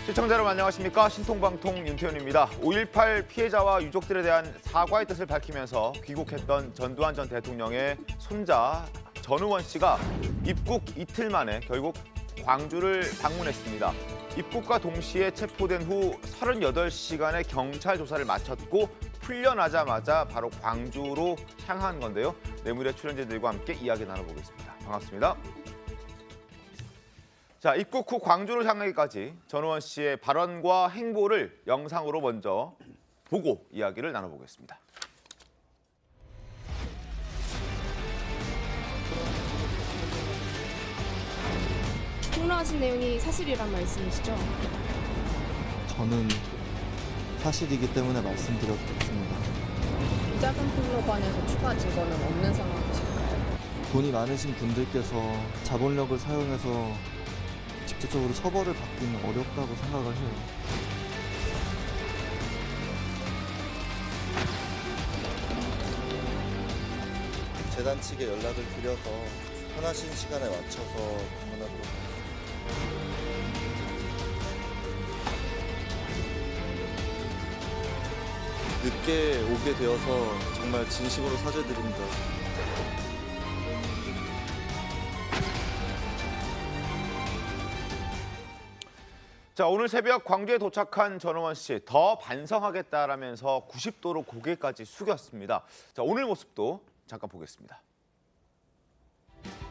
시청자 여러분 안녕하십니까. 신통방통 윤태현입니다. 5.18 피해자와 유족들에 대한 사과의 뜻을 밝히면서 귀국했던 전두환 전 대통령의 손자 전우원 씨가 입국 이틀 만에 결국 광주를 방문했습니다. 입국과 동시에 체포된 후 38시간의 경찰 조사를 마쳤고 풀려나자마자 바로 광주로 향한 건데요. 내무리의 출연진들과 함께 이야기 나눠보겠습니다. 반갑습니다. 자, 입국 후 광주를 향하기까지 전우원 씨의 발언과 행보를 영상으로 먼저 보고 이야기를 나눠보겠습니다. 폭로하신 내용이 사실이란 말씀이시죠? 저는 사실이기 때문에 말씀드렸습니다. 작은 폭로 관해서 추가 증거는 없는 상황이실까요? 돈이 많으신 분들께서 자본력을 사용해서 직접적으로 처벌을 받기는 어렵다고 생각을 해요. 재단 측에 연락을 드려서 편하신 시간에 맞춰서 방문하도록 하겠습니다. 늦게 오게 되어서 정말 진심으로 사죄드립니다. 자, 오늘 새벽 광주에 도착한 전우원 씨, 더 반성하겠다라면서 90도로 고개까지 숙였습니다. 자, 오늘 모습도 잠깐 보겠습니다.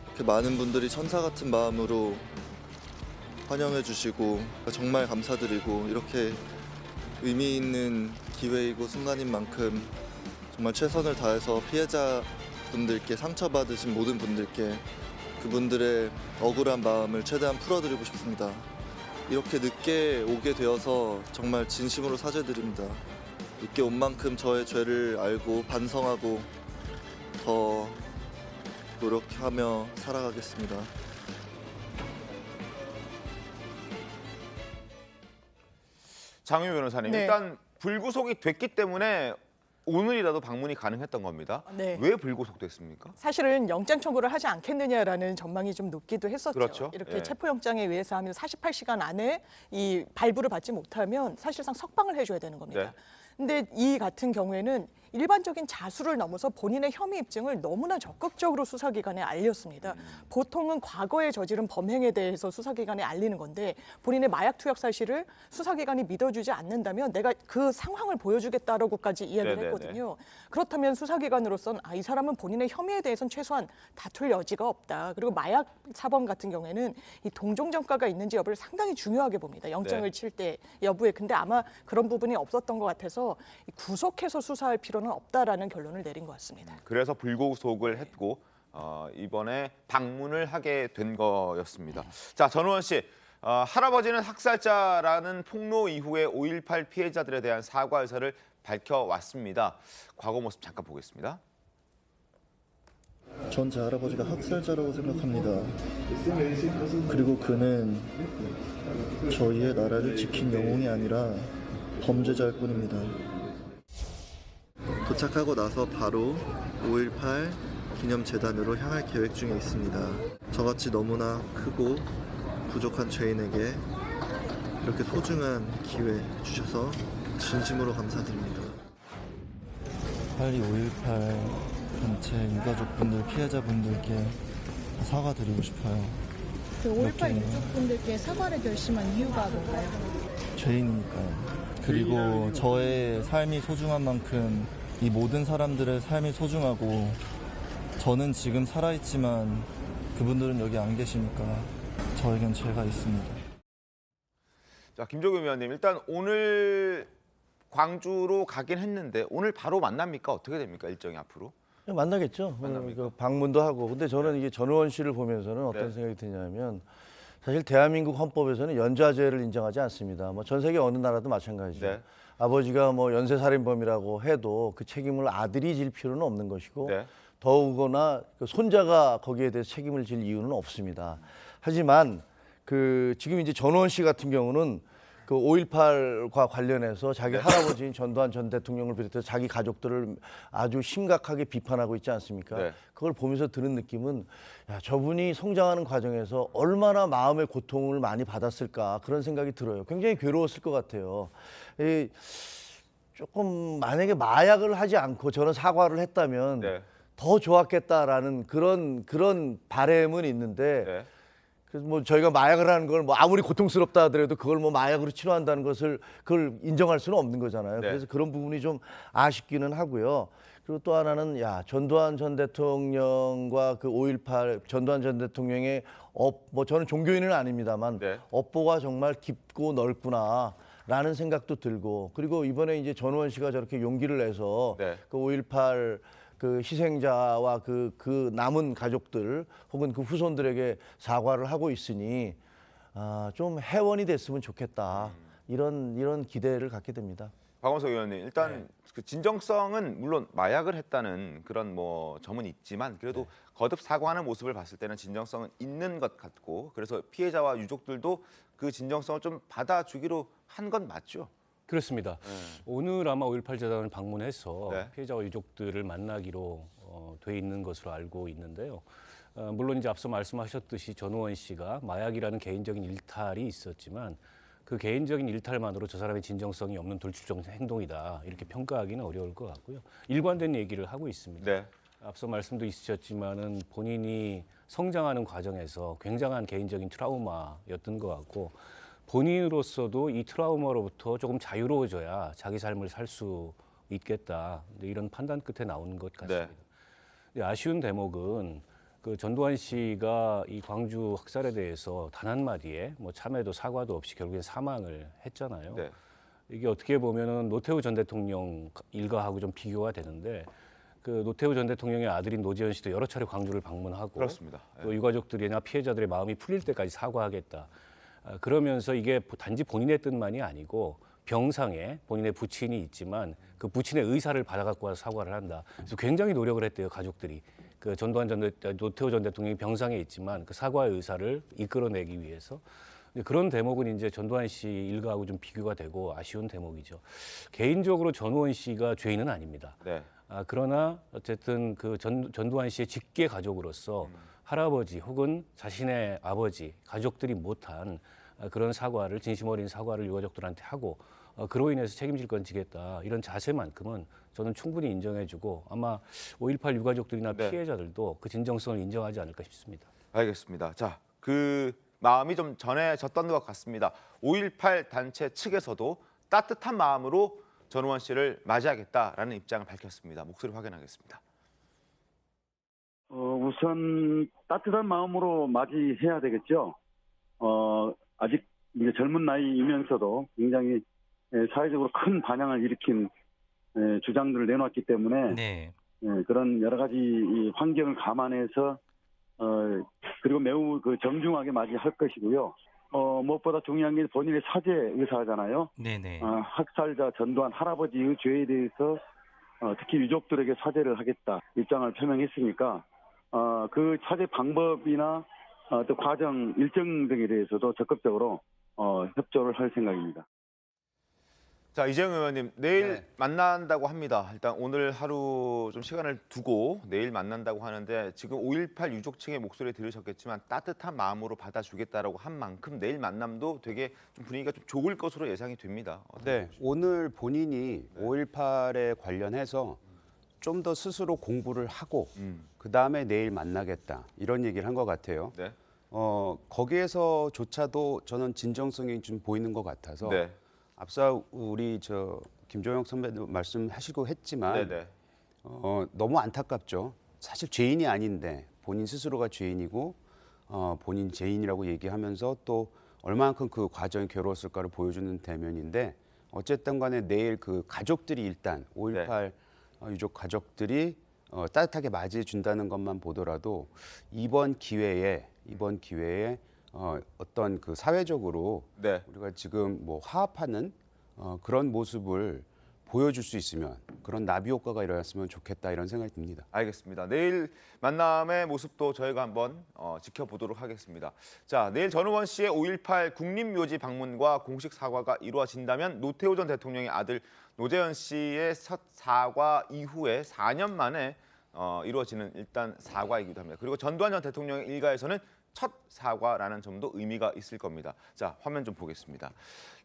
이렇게 많은 분들이 천사 같은 마음으로 환영해 주시고 정말 감사드리고, 이렇게 의미 있는 기회이고 순간인 만큼 정말 최선을 다해서 피해자분들께, 상처받으신 모든 분들께 그분들의 억울한 마음을 최대한 풀어드리고 싶습니다. 이렇게 늦게 오게 되어서 정말 진심으로 사죄드립니다. 늦게 온 만큼 저의 죄를 알고 반성하고 더 노력하며 살아가겠습니다. 장유 변호사님, 네. 일단 불구속이 됐기 때문에 오늘이라도 방문이 가능했던 겁니다. 네. 왜 불구속됐습니까? 사실은 영장 청구를 하지 않겠느냐라는 전망이 좀 높기도 했었죠. 그렇죠. 이렇게 예. 체포영장에 의해서 하면 48시간 안에 이 발부를 받지 못하면 사실상 석방을 해줘야 되는 겁니다. 네. 근데 이 같은 경우에는 일반적인 자수를 넘어서 본인의 혐의 입증을 너무나 적극적으로 수사기관에 알렸습니다. 보통은 과거에 저지른 범행에 대해서 수사기관에 알리는 건데, 본인의 마약 투약 사실을 수사기관이 믿어주지 않는다면 내가 그 상황을 보여주겠다라고까지 이야기를 네네네. 했거든요. 그렇다면 수사기관으로선 이 사람은 본인의 혐의에 대해서는 최소한 다툴 여지가 없다. 그리고 마약 사범 같은 경우에는 이 동종전과가 있는지 여부를 상당히 중요하게 봅니다. 영장을 네. 칠 때 여부에. 근데 아마 그런 부분이 없었던 것 같아서 구속해서 수사할 필요는 없다라는 결론을 내린 것 같습니다. 그래서 불구속을 했고 이번에 방문을 하게 된 거였습니다. 자, 전우원 씨, 할아버지는 학살자라는 폭로 이후에 5.18 피해자들에 대한 사과 의사를 밝혀왔습니다. 과거 모습 잠깐 보겠습니다. 전 제 할아버지가 학살자라고 생각합니다. 그리고 그는 저희의 나라를 지킨 영웅이 아니라 범죄자일 뿐입니다. 도착하고 나서 바로 5.18 기념재단으로 향할 계획 중에 있습니다. 저같이 너무나 크고 부족한 죄인에게 이렇게 소중한 기회 주셔서 진심으로 감사드립니다. 빨리 5.18 전체 유가족분들, 피해자분들께 사과드리고 싶어요. 그 5.18 유족분들께 사과를 결심한 이유가 뭔가요? 죄인이니까요. 그리고 저의 삶이 소중한 만큼 이 모든 사람들의 삶이 소중하고, 저는 지금 살아있지만 그분들은 여기 안 계시니까 저에겐 죄가 있습니다. 자, 김종규 위원님, 일단 오늘 광주로 가긴 했는데 오늘 바로 만납니까? 어떻게 됩니까? 일정이 앞으로? 만나겠죠. 만납니까? 방문도 하고. 근데 저는 이게 전우원 씨를 보면서는 어떤 네. 생각이 드냐면, 사실 대한민국 헌법에서는 연좌죄를 인정하지 않습니다. 뭐 전 세계 어느 나라도 마찬가지죠. 네. 아버지가 뭐 연쇄살인범이라고 해도 그 책임을 아들이 질 필요는 없는 것이고, 네. 더욱거나 그 손자가 거기에 대해서 책임을 질 이유는 없습니다. 하지만 그 지금 이제 전우원 씨 같은 경우는 그 5.18과 관련해서 자기 할아버지인 전두환 전 대통령을 비롯해서 자기 가족들을 아주 심각하게 비판하고 있지 않습니까? 네. 그걸 보면서 드는 느낌은 야, 저분이 성장하는 과정에서 얼마나 마음의 고통을 많이 받았을까 그런 생각이 들어요. 굉장히 괴로웠을 것 같아요. 조금 만약에 마약을 하지 않고 저런 사과를 했다면 네. 더 좋았겠다라는 그런 바람은 있는데 네. 그래서 뭐 저희가 마약을 하는 걸 뭐 아무리 고통스럽다 하더라도 그걸 뭐 마약으로 치료한다는 것을 그걸 인정할 수는 없는 거잖아요. 네. 그래서 그런 부분이 좀 아쉽기는 하고요. 그리고 또 하나는 전두환 전 대통령과 그 5.18 전두환 전 대통령의 뭐 저는 종교인은 아닙니다만 네. 업보가 정말 깊고 넓구나라는 생각도 들고 그리고 이번에 이제 전우원 씨가 저렇게 용기를 내서 네. 그 5.18 그 희생자와 그 남은 가족들 혹은 그 후손들에게 사과를 하고 있으니 좀 해원이 됐으면 좋겠다 이런 기대를 갖게 됩니다. 박원석 의원님, 일단 그 진정성은 물론 마약을 했다는 그런 뭐 점은 있지만 그래도 거듭 사과하는 모습을 봤을 때는 진정성은 있는 것 같고 그래서 피해자와 유족들도 그 진정성을 좀 받아주기로 한 건 맞죠? 그렇습니다. 오늘 아마 5.18 재단을 방문해서 네. 피해자와 유족들을 만나기로 돼 있는 것으로 알고 있는데요. 물론 이제 앞서 말씀하셨듯이 전우원 씨가 마약이라는 개인적인 일탈이 있었지만 그 개인적인 일탈만으로 저 사람의 진정성이 없는 돌출적 행동이다 이렇게 평가하기는 어려울 것 같고요. 일관된 얘기를 하고 있습니다. 네. 앞서 말씀도 있으셨지만은 본인이 성장하는 과정에서 굉장한 개인적인 트라우마였던 것 같고 본인으로서도 이 트라우마로부터 조금 자유로워져야 자기 삶을 살 수 있겠다 이런 판단 끝에 나오는 것 같습니다. 근데 아쉬운 대목은 그 전두환 씨가 이 광주 학살에 대해서 단 한마디에 뭐 참회도 사과도 없이 결국엔 사망을 했잖아요. 네. 이게 어떻게 보면은 노태우 전 대통령 일가하고 좀 비교가 되는데 그 노태우 전 대통령의 아들인 노지현 씨도 여러 차례 광주를 방문하고 그렇습니다. 또 유가족들이나 피해자들의 마음이 풀릴 때까지 사과하겠다. 그러면서 이게 단지 본인의 뜻만이 아니고 병상에 본인의 부친이 있지만 그 부친의 의사를 받아갖고 와서 사과를 한다. 그래서 굉장히 노력을 했대요, 가족들이. 그 노태우 전 대통령이 병상에 있지만 그 사과의 의사를 이끌어내기 위해서. 그런 대목은 이제 전두환 씨 일가하고 좀 비교가 되고 아쉬운 대목이죠. 개인적으로 전우원 씨가 죄인은 아닙니다. 네. 그러나 어쨌든 그 전두환 씨의 직계 가족으로서 할아버지 혹은 자신의 아버지, 가족들이 못한 그런 사과를 진심 어린 사과를 유가족들한테 하고 그로 인해서 책임질 건 지겠다 이런 자세만큼은 저는 충분히 인정해주고 아마 5.18 유가족들이나 네. 피해자들도 그 진정성을 인정하지 않을까 싶습니다. 알겠습니다. 자, 그 마음이 좀 전해졌던 것 같습니다. 5.18 단체 측에서도 따뜻한 마음으로 전우원 씨를 맞이하겠다라는 입장을 밝혔습니다. 목소리 확인하겠습니다. 우선 따뜻한 마음으로 맞이해야 되겠죠. 아직 이제 젊은 나이이면서도 굉장히 사회적으로 큰 반향을 일으킨 주장들을 내놓았기 때문에 그런 여러 가지 이 환경을 감안해서 그리고 매우 그 정중하게 맞이할 것이고요. 무엇보다 중요한 게 본인의 사죄 의사잖아요. 네네. 학살자 전두환 할아버지의 죄에 대해서 특히 유족들에게 사죄를 하겠다 입장을 표명했으니까 그 사죄 방법이나 또 과정 일정 등에 대해서도 적극적으로 협조를 할 생각입니다. 자, 이재용 의원님, 내일 만난다고 합니다. 일단 오늘 하루 좀 시간을 두고 내일 만난다고 하는데 지금 5.18 유족 측의 목소리 들으셨겠지만 따뜻한 마음으로 받아주겠다라고 한 만큼 내일 만남도 되게 좀 분위기가 좀 좋을 것으로 예상이 됩니다. 네, 오늘 본인이 5.18에 관련해서 좀 더 스스로 공부를 하고 그 다음에 내일 만나겠다 이런 얘기를 한 것 같아요. 네. 거기에서조차도 저는 진정성이 좀 보이는 것 같아서 네. 앞서 우리 김종혁 선배도 말씀하시고 했지만 네네. 너무 안타깝죠. 사실 죄인이 아닌데 본인 스스로가 죄인이고 본인 죄인이라고 얘기하면서 또 얼마만큼 그 과정이 괴로웠을까를 보여주는 대면인데 어쨌든 간에 내일 그 가족들이 일단 5.18 유족 가족들이 따뜻하게 맞이해 준다는 것만 보더라도 이번 기회에 어떤 그 사회적으로 네. 우리가 지금 뭐 화합하는 그런 모습을 보여줄 수 있으면 그런 나비 효과가 일어났으면 좋겠다 이런 생각이 듭니다. 알겠습니다. 내일 만남의 모습도 저희가 한번 지켜보도록 하겠습니다. 자, 내일 전우원 씨의 5.18 국립묘지 방문과 공식 사과가 이루어진다면 노태우 전 대통령의 아들 노재현 씨의 첫 사과 이후에 4년 만에 이루어지는 일단 사과이기도 합니다. 그리고 전두환 전 대통령의 일가에서는 첫 사과라는 점도 의미가 있을 겁니다. 자, 화면 좀 보겠습니다.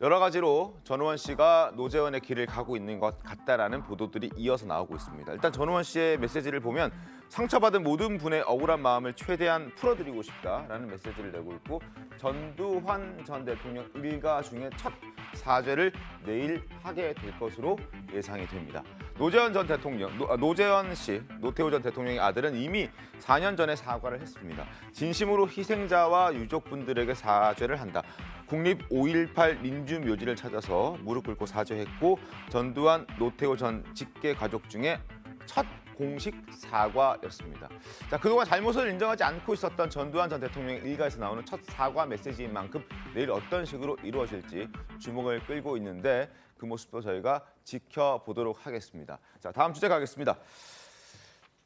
여러 가지로 전우원 씨가 노재현의 길을 가고 있는 것 같다라는 보도들이 이어서 나오고 있습니다. 일단 전우원 씨의 메시지를 보면 상처받은 모든 분의 억울한 마음을 최대한 풀어드리고 싶다라는 메시지를 내고 있고 전두환 전 대통령 일가 중에 첫 사죄를 내일 하게 될 것으로 예상이 됩니다. 노재현 전 대통령, 노재현 씨, 노태우 전 대통령의 아들은 이미 4년 전에 사과를 했습니다. 진심으로 희생자와 유족분들에게 사죄를 한다. 국립 5.18 민주묘지를 찾아서 무릎 꿇고 사죄했고 전두환, 노태우 전 직계 가족 중에 첫 공식 사과였습니다. 자, 그동안 잘못을 인정하지 않고 있었던 전두환 전 대통령의 일가에서 나오는 첫 사과 메시지인 만큼 내일 어떤 식으로 이루어질지 주목을 끌고 있는데 그 모습도 저희가 지켜보도록 하겠습니다. 자, 다음 주제 가겠습니다.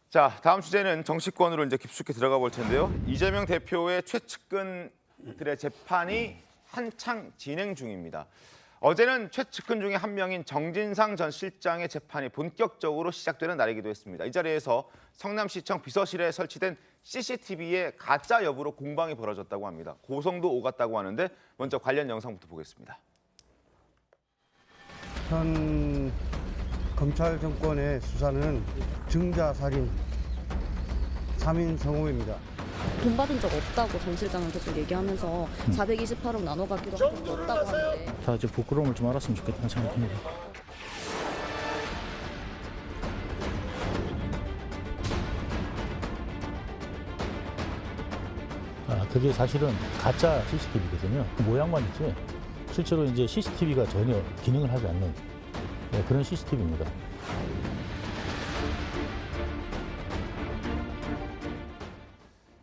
자, 다음 주제는 정치권으로 이제 깊숙이 들어가 볼 텐데요. 이재명 대표의 최측근들의 재판이 한창 진행 중입니다. 어제는 최측근 중에 한 명인 정진상 전 실장의 재판이 본격적으로 시작되는 날이기도 했습니다. 이 자리에서 성남시청 비서실에 설치된 CCTV의 가짜 여부로 공방이 벌어졌다고 합니다. 고성도 오갔다고 하는데 먼저 관련 영상부터 보겠습니다. 현 검찰 정권의 수사는 증자살인 3인 성호입니다. 돈 받은 적 없다고 전 실장은 계속 얘기하면서 428억 나눠 갖기로 한 적도 없다고 하는데 다 이제 부끄러움을 좀 알았으면 좋겠다는 생각이 듭니다. 그게 사실은 가짜 CCTV거든요. 모양만 있지 실제로 이제 CCTV가 전혀 기능을 하지 않는 그런 CCTV입니다.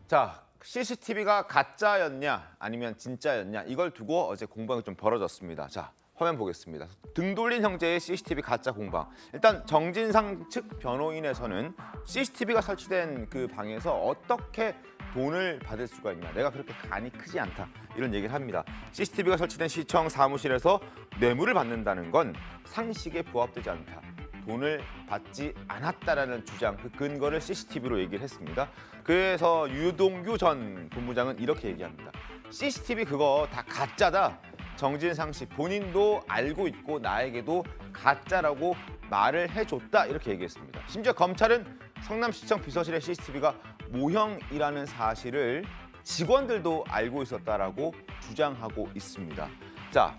자, CCTV가 가짜였냐 아니면 진짜였냐 이걸 두고 어제 공방이 좀 벌어졌습니다. 자, 화면 보겠습니다. 등 돌린 형제의 CCTV 가짜 공방. 일단 정진상 측 변호인에서는 CCTV가 설치된 그 방에서 어떻게 돈을 받을 수가 있냐. 내가 그렇게 간이 크지 않다. 이런 얘기를 합니다. CCTV가 설치된 시청 사무실에서 뇌물을 받는다는 건 상식에 부합되지 않다. 돈을 받지 않았다라는 주장, 그 근거를 CCTV로 얘기를 했습니다. 그래서 유동규 전 본부장은 이렇게 얘기합니다. CCTV 그거 다 가짜다. 정진상 씨 본인도 알고 있고 나에게도 가짜라고 말을 해줬다. 이렇게 얘기했습니다. 심지어 검찰은 성남시청 비서실의 CCTV가 모형이라는 사실을 직원들도 알고 있었다라고 주장하고 있습니다. 자,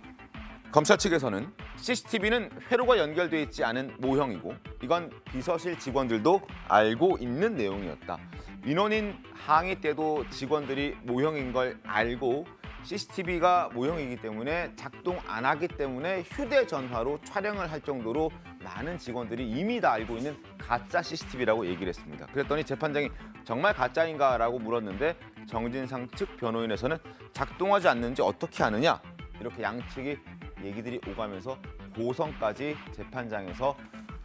검찰 측에서는 CCTV는 회로가 연결돼 있지 않은 모형이고 이건 비서실 직원들도 알고 있는 내용이었다. 민원인 항의 때도 직원들이 모형인 걸 알고 CCTV가 모형이기 때문에 작동 안 하기 때문에 휴대전화로 촬영을 할 정도로 많은 직원들이 이미 다 알고 있는 가짜 CCTV라고 얘기를 했습니다. 그랬더니 재판장이 정말 가짜인가라고 물었는데 정진상 측 변호인에서는 작동하지 않는지 어떻게 아느냐 이렇게 양측이 얘기들이 오가면서 고성까지 재판장에서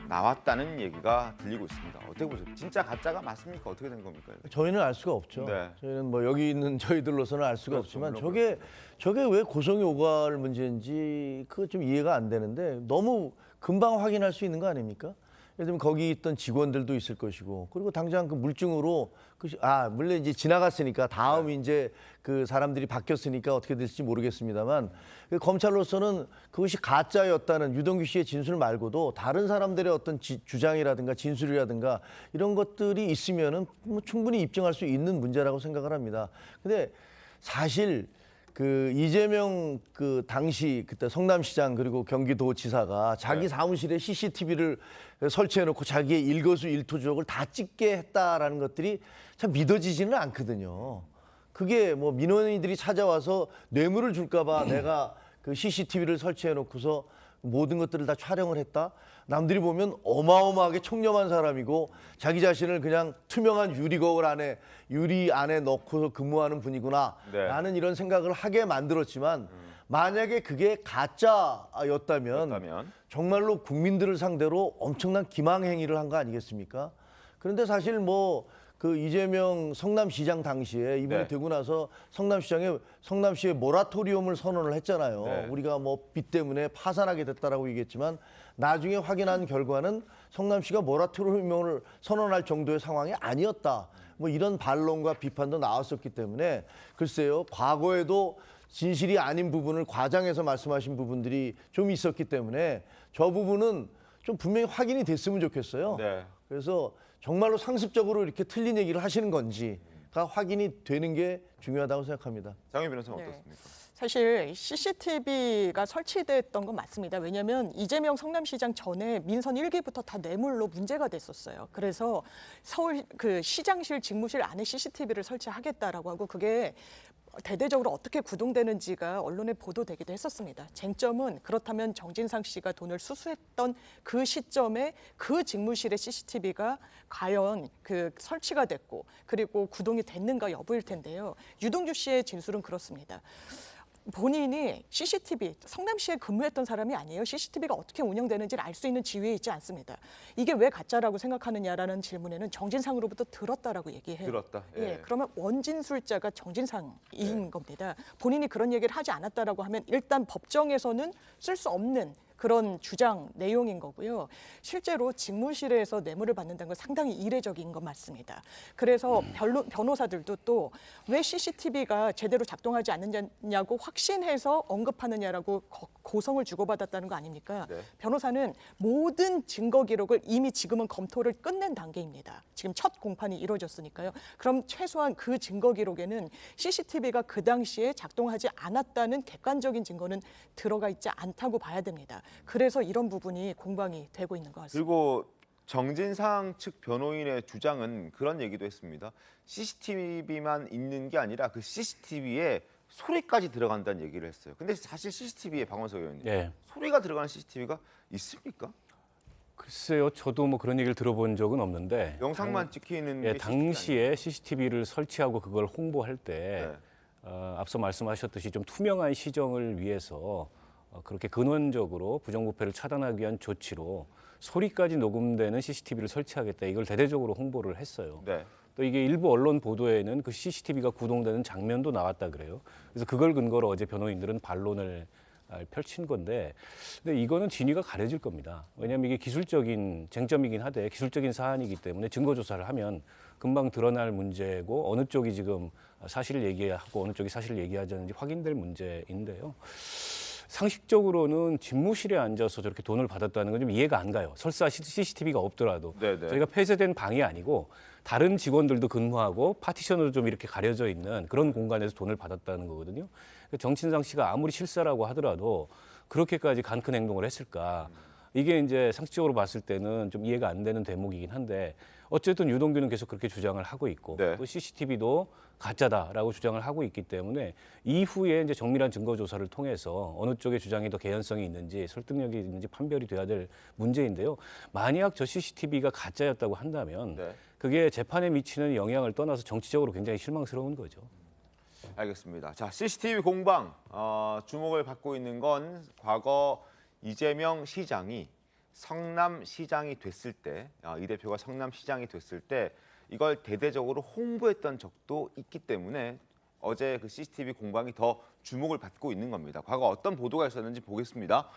나왔다는 얘기가 들리고 있습니다. 어떻게 보세요? 진짜 가짜가 맞습니까? 어떻게 된 겁니까? 저희는 알 수가 없죠. 네. 저희는 뭐 여기 있는 저희들로서는 알 수가 그렇죠, 없지만 물론 저게 왜 고성이 오갈 문제인지 그거 좀 이해가 안 되는데 너무 금방 확인할 수 있는 거 아닙니까? 예를 들면 거기 있던 직원들도 있을 것이고 그리고 당장 그 물증으로 물론 이제 지나갔으니까 다음 이제 그 사람들이 바뀌었으니까 어떻게 될지 모르겠습니다만 검찰로서는 그것이 가짜였다는 유동규 씨의 진술 말고도 다른 사람들의 어떤 주장이라든가 진술이라든가 이런 것들이 있으면은 뭐 충분히 입증할 수 있는 문제라고 생각을 합니다. 근데 사실 그 이재명 그 당시 그때 성남시장 그리고 경기도지사가 자기 사무실에 CCTV를 설치해놓고 자기의 일거수일투족을 다 찍게 했다라는 것들이 참 믿어지지는 않거든요. 그게 뭐 민원인들이 찾아와서 뇌물을 줄까봐 내가 그 CCTV를 설치해놓고서 모든 것들을 다 촬영을 했다. 남들이 보면 어마어마하게 총념한 사람이고 자기 자신을 그냥 투명한 유리 안에 넣고서 근무하는 분이구나 라는 이런 생각을 하게 만들었지만 만약에 그게 가짜였다면 정말로 국민들을 상대로 엄청난 기망행위를 한 거 아니겠습니까? 그런데 사실 뭐 그 이재명 성남시장 당시에 이분이 네. 되고 나서 성남시에 모라토리움을 선언을 했잖아요. 네. 우리가 뭐 빚 때문에 파산하게 됐다라고 얘기했지만 나중에 확인한 결과는 성남시가 모라토리움을 선언할 정도의 상황이 아니었다. 뭐 이런 반론과 비판도 나왔었기 때문에 글쎄요. 과거에도 진실이 아닌 부분을 과장해서 말씀하신 부분들이 좀 있었기 때문에 저 부분은 좀 분명히 확인이 됐으면 좋겠어요. 네. 그래서 정말로 상습적으로 이렇게 틀린 얘기를 하시는 건지가 확인이 되는 게 중요하다고 생각합니다. 장윤 변호사는 네. 어떻습니까? 사실 CCTV가 설치됐던 건 맞습니다. 왜냐하면 이재명 성남시장 전에 민선 1기부터 다 뇌물로 문제가 됐었어요. 그래서 서울 그 시장실 직무실 안에 CCTV를 설치하겠다라고 하고 그게 대대적으로 어떻게 구동되는지가 언론에 보도되기도 했었습니다. 쟁점은 그렇다면 정진상 씨가 돈을 수수했던 그 시점에 그 직무실의 CCTV가 과연 그 설치가 됐고 그리고 구동이 됐는가 여부일 텐데요. 유동규 씨의 진술은 그렇습니다. 본인이 CCTV, 성남시에 근무했던 사람이 아니에요. CCTV가 어떻게 운영되는지를 알 수 있는 지위에 있지 않습니다. 이게 왜 가짜라고 생각하느냐라는 질문에는 정진상으로부터 들었다라고 얘기해요. 들었다. 예, 그러면 원진술자가 정진상인 겁니다. 본인이 그런 얘기를 하지 않았다라고 하면 일단 법정에서는 쓸 수 없는 그런 주장 내용인 거고요. 실제로 직무실에서 뇌물을 받는다는 건 상당히 이례적인 건 맞습니다. 그래서 변호사들도 또 왜 CCTV가 제대로 작동하지 않느냐고 확신해서 언급하느냐라고 고성을 주고받았다는 거 아닙니까? 네. 변호사는 모든 증거 기록을 이미 지금은 검토를 끝낸 단계입니다. 지금 첫 공판이 이루어졌으니까요. 그럼 최소한 그 증거 기록에는 CCTV가 그 당시에 작동하지 않았다는 객관적인 증거는 들어가 있지 않다고 봐야 됩니다. 그래서 이런 부분이 공방이 되고 있는 것 같습니다. 그리고 정진상 측 변호인의 주장은 그런 얘기도 했습니다. CCTV만 있는 게 아니라 그 CCTV에 소리까지 들어간다는 얘기를 했어요. 근데 사실 CCTV에 박원석 의원님, 네. 소리가 들어가는 CCTV가 있습니까? 글쎄요, 저도 뭐 그런 얘기를 들어본 적은 없는데 영상만 찍히는 예, 게 당시에 CCTV를 설치하고 그걸 홍보할 때 네. 앞서 말씀하셨듯이 좀 투명한 시정을 위해서 그렇게 근원적으로 부정부패를 차단하기 위한 조치로 소리까지 녹음되는 CCTV를 설치하겠다 이걸 대대적으로 홍보를 했어요. 네. 또 이게 일부 언론 보도에는 그 CCTV가 구동되는 장면도 나왔다 그래요. 그래서 그걸 근거로 어제 변호인들은 반론을 펼친 건데, 근데 이거는 진위가 가려질 겁니다. 왜냐하면 이게 기술적인 쟁점이긴 하되 기술적인 사안이기 때문에 증거 조사를 하면 금방 드러날 문제고 어느 쪽이 지금 사실을 얘기하고 어느 쪽이 사실을 얘기하지 않는지 확인될 문제인데요. 상식적으로는 집무실에 앉아서 저렇게 돈을 받았다는 건 좀 이해가 안 가요. 설사 CCTV가 없더라도 네네. 저희가 폐쇄된 방이 아니고 다른 직원들도 근무하고 파티션으로 좀 이렇게 가려져 있는 그런 공간에서 돈을 받았다는 거거든요. 정진상 씨가 아무리 실사라고 하더라도 그렇게까지 간큰 행동을 했을까? 이게 이제 상식적으로 봤을 때는 좀 이해가 안 되는 대목이긴 한데 어쨌든 유동규는 계속 그렇게 주장을 하고 있고 네. 또 CCTV도 가짜다라고 주장을 하고 있기 때문에 이후에 이제 정밀한 증거 조사를 통해서 어느 쪽의 주장이 더 개연성이 있는지 설득력이 있는지 판별이 돼야 될 문제인데요. 만약 저 CCTV가 가짜였다고 한다면 네. 그게 재판에 미치는 영향을 떠나서 정치적으로 굉장히 실망스러운 거죠. 알겠습니다. 자, CCTV 공방 주목을 받고 있는 건 과거 이재명 시장이 성남시장이 됐을 때, 이 대표가 성남시장이 됐을 때 이걸 대대적으로 홍보했던 적도 있기 때문에 어제 그 CCTV 공방이 더 주목을 받고 있는 겁니다. 과거 어떤 보도가 있었는지 보겠습니다.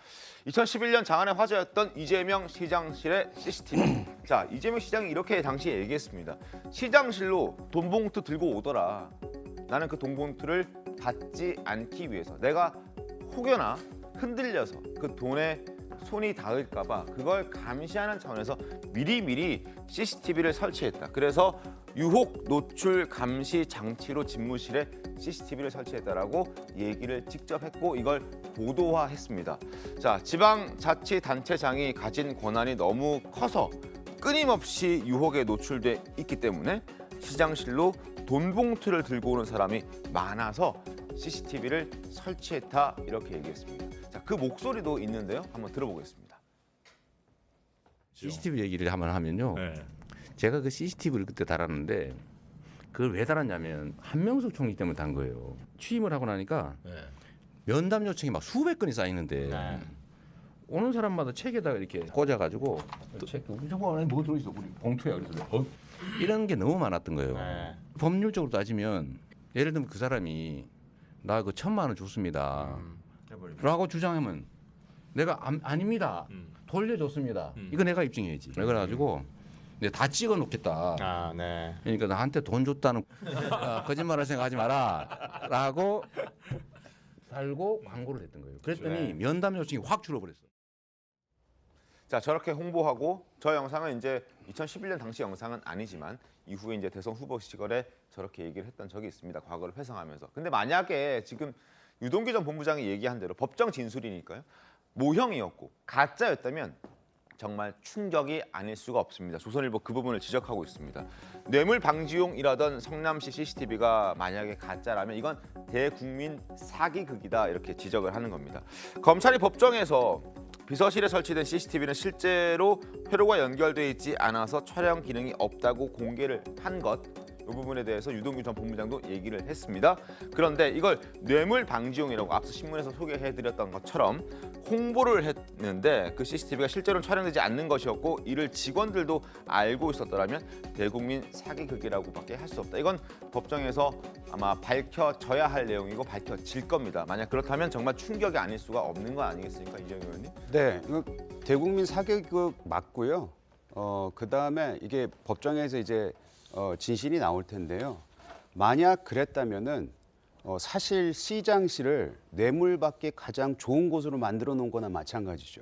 2011년 장안의 화제였던 이재명 시장실의 CCTV. 자, 이재명 시장이 이렇게 당시에 얘기했습니다. 시장실로 돈 봉투 들고 오더라. 나는 그 돈 봉투를 받지 않기 위해서 내가 혹여나 흔들려서 그 돈에 손이 닿을까 봐 그걸 감시하는 차원에서 미리미리 CCTV를 설치했다. 그래서 유혹 노출 감시 장치로 집무실에 CCTV를 설치했다라고 얘기를 직접 했고 이걸 보도화했습니다. 자, 지방자치단체장이 가진 권한이 너무 커서 끊임없이 유혹에 노출돼 있기 때문에 시장실로 돈 봉투를 들고 오는 사람이 많아서 CCTV를 설치했다 이렇게 얘기했습니다. 자, 그 목소리도 있는데요. 한번 들어보겠습니다. CCTV 얘기를 한번 하면요. 네. 제가 그 CCTV를 그때 달았는데 그걸 왜 달았냐면 한명숙 총리 때문에 단 거예요. 취임을 하고 나니까 면담 요청이 막 수백 건이 쌓이는데 오는 사람마다 책에다가 이렇게 꽂아가지고 책 저거 안에 뭐 들어있어 우리 봉투야 그래서 이런 게 너무 많았던 거예요. 법률적으로 따지면 예를 들면 그 사람이 나 그 1,000만 원 줬습니다 라고 주장하면 내가 아닙니다 돌려줬습니다 이거 내가 입증해야지. 그래가지고 내가 다 찍어 놓겠다. 그러니까 나한테 돈 줬다는 거짓말을 생각하지 마라 라고 달고 광고를 했던 거예요. 그랬더니 면담 요청이 확 줄어버렸어. 자, 저렇게 홍보하고 저 영상은 이제 2011년 당시 영상은 아니지만 이후에 이제 대선 후보 시절에 저렇게 얘기를 했던 적이 있습니다. 과거를 회상하면서. 근데 만약에 지금 유동규 전 본부장이 얘기한 대로 법정 진술이니까요. 모형이었고 가짜였다면 정말 충격이 아닐 수가 없습니다. 조선일보 그 부분을 지적하고 있습니다. 뇌물 방지용이라던 성남시 CCTV가 만약에 가짜라면 이건 대국민 사기극이다 이렇게 지적을 하는 겁니다. 검찰이 법정에서 비서실에 설치된 CCTV는 실제로 회로가 연결돼 있지 않아서 촬영 기능이 없다고 공개를 한 것, 이 부분에 대해서 유동규 전 본부장도 얘기를 했습니다. 그런데 이걸 뇌물 방지용이라고 앞서 신문에서 소개해드렸던 것처럼 홍보를 했는데 그 CCTV가 실제로는 촬영되지 않는 것이었고 이를 직원들도 알고 있었더라면 대국민 사기극이라고밖에 할 수 없다. 이건 법정에서 아마 밝혀져야 할 내용이고 밝혀질 겁니다. 만약 그렇다면 정말 충격이 아닐 수가 없는 거 아니겠습니까, 이재용 의원님? 네, 대국민 사기극 맞고요. 그다음에 이게 법정에서 이제 진실이 나올 텐데요. 만약 그랬다면은 사실 시장실을 뇌물받기 가장 좋은 곳으로 만들어 놓은 거나 마찬가지죠.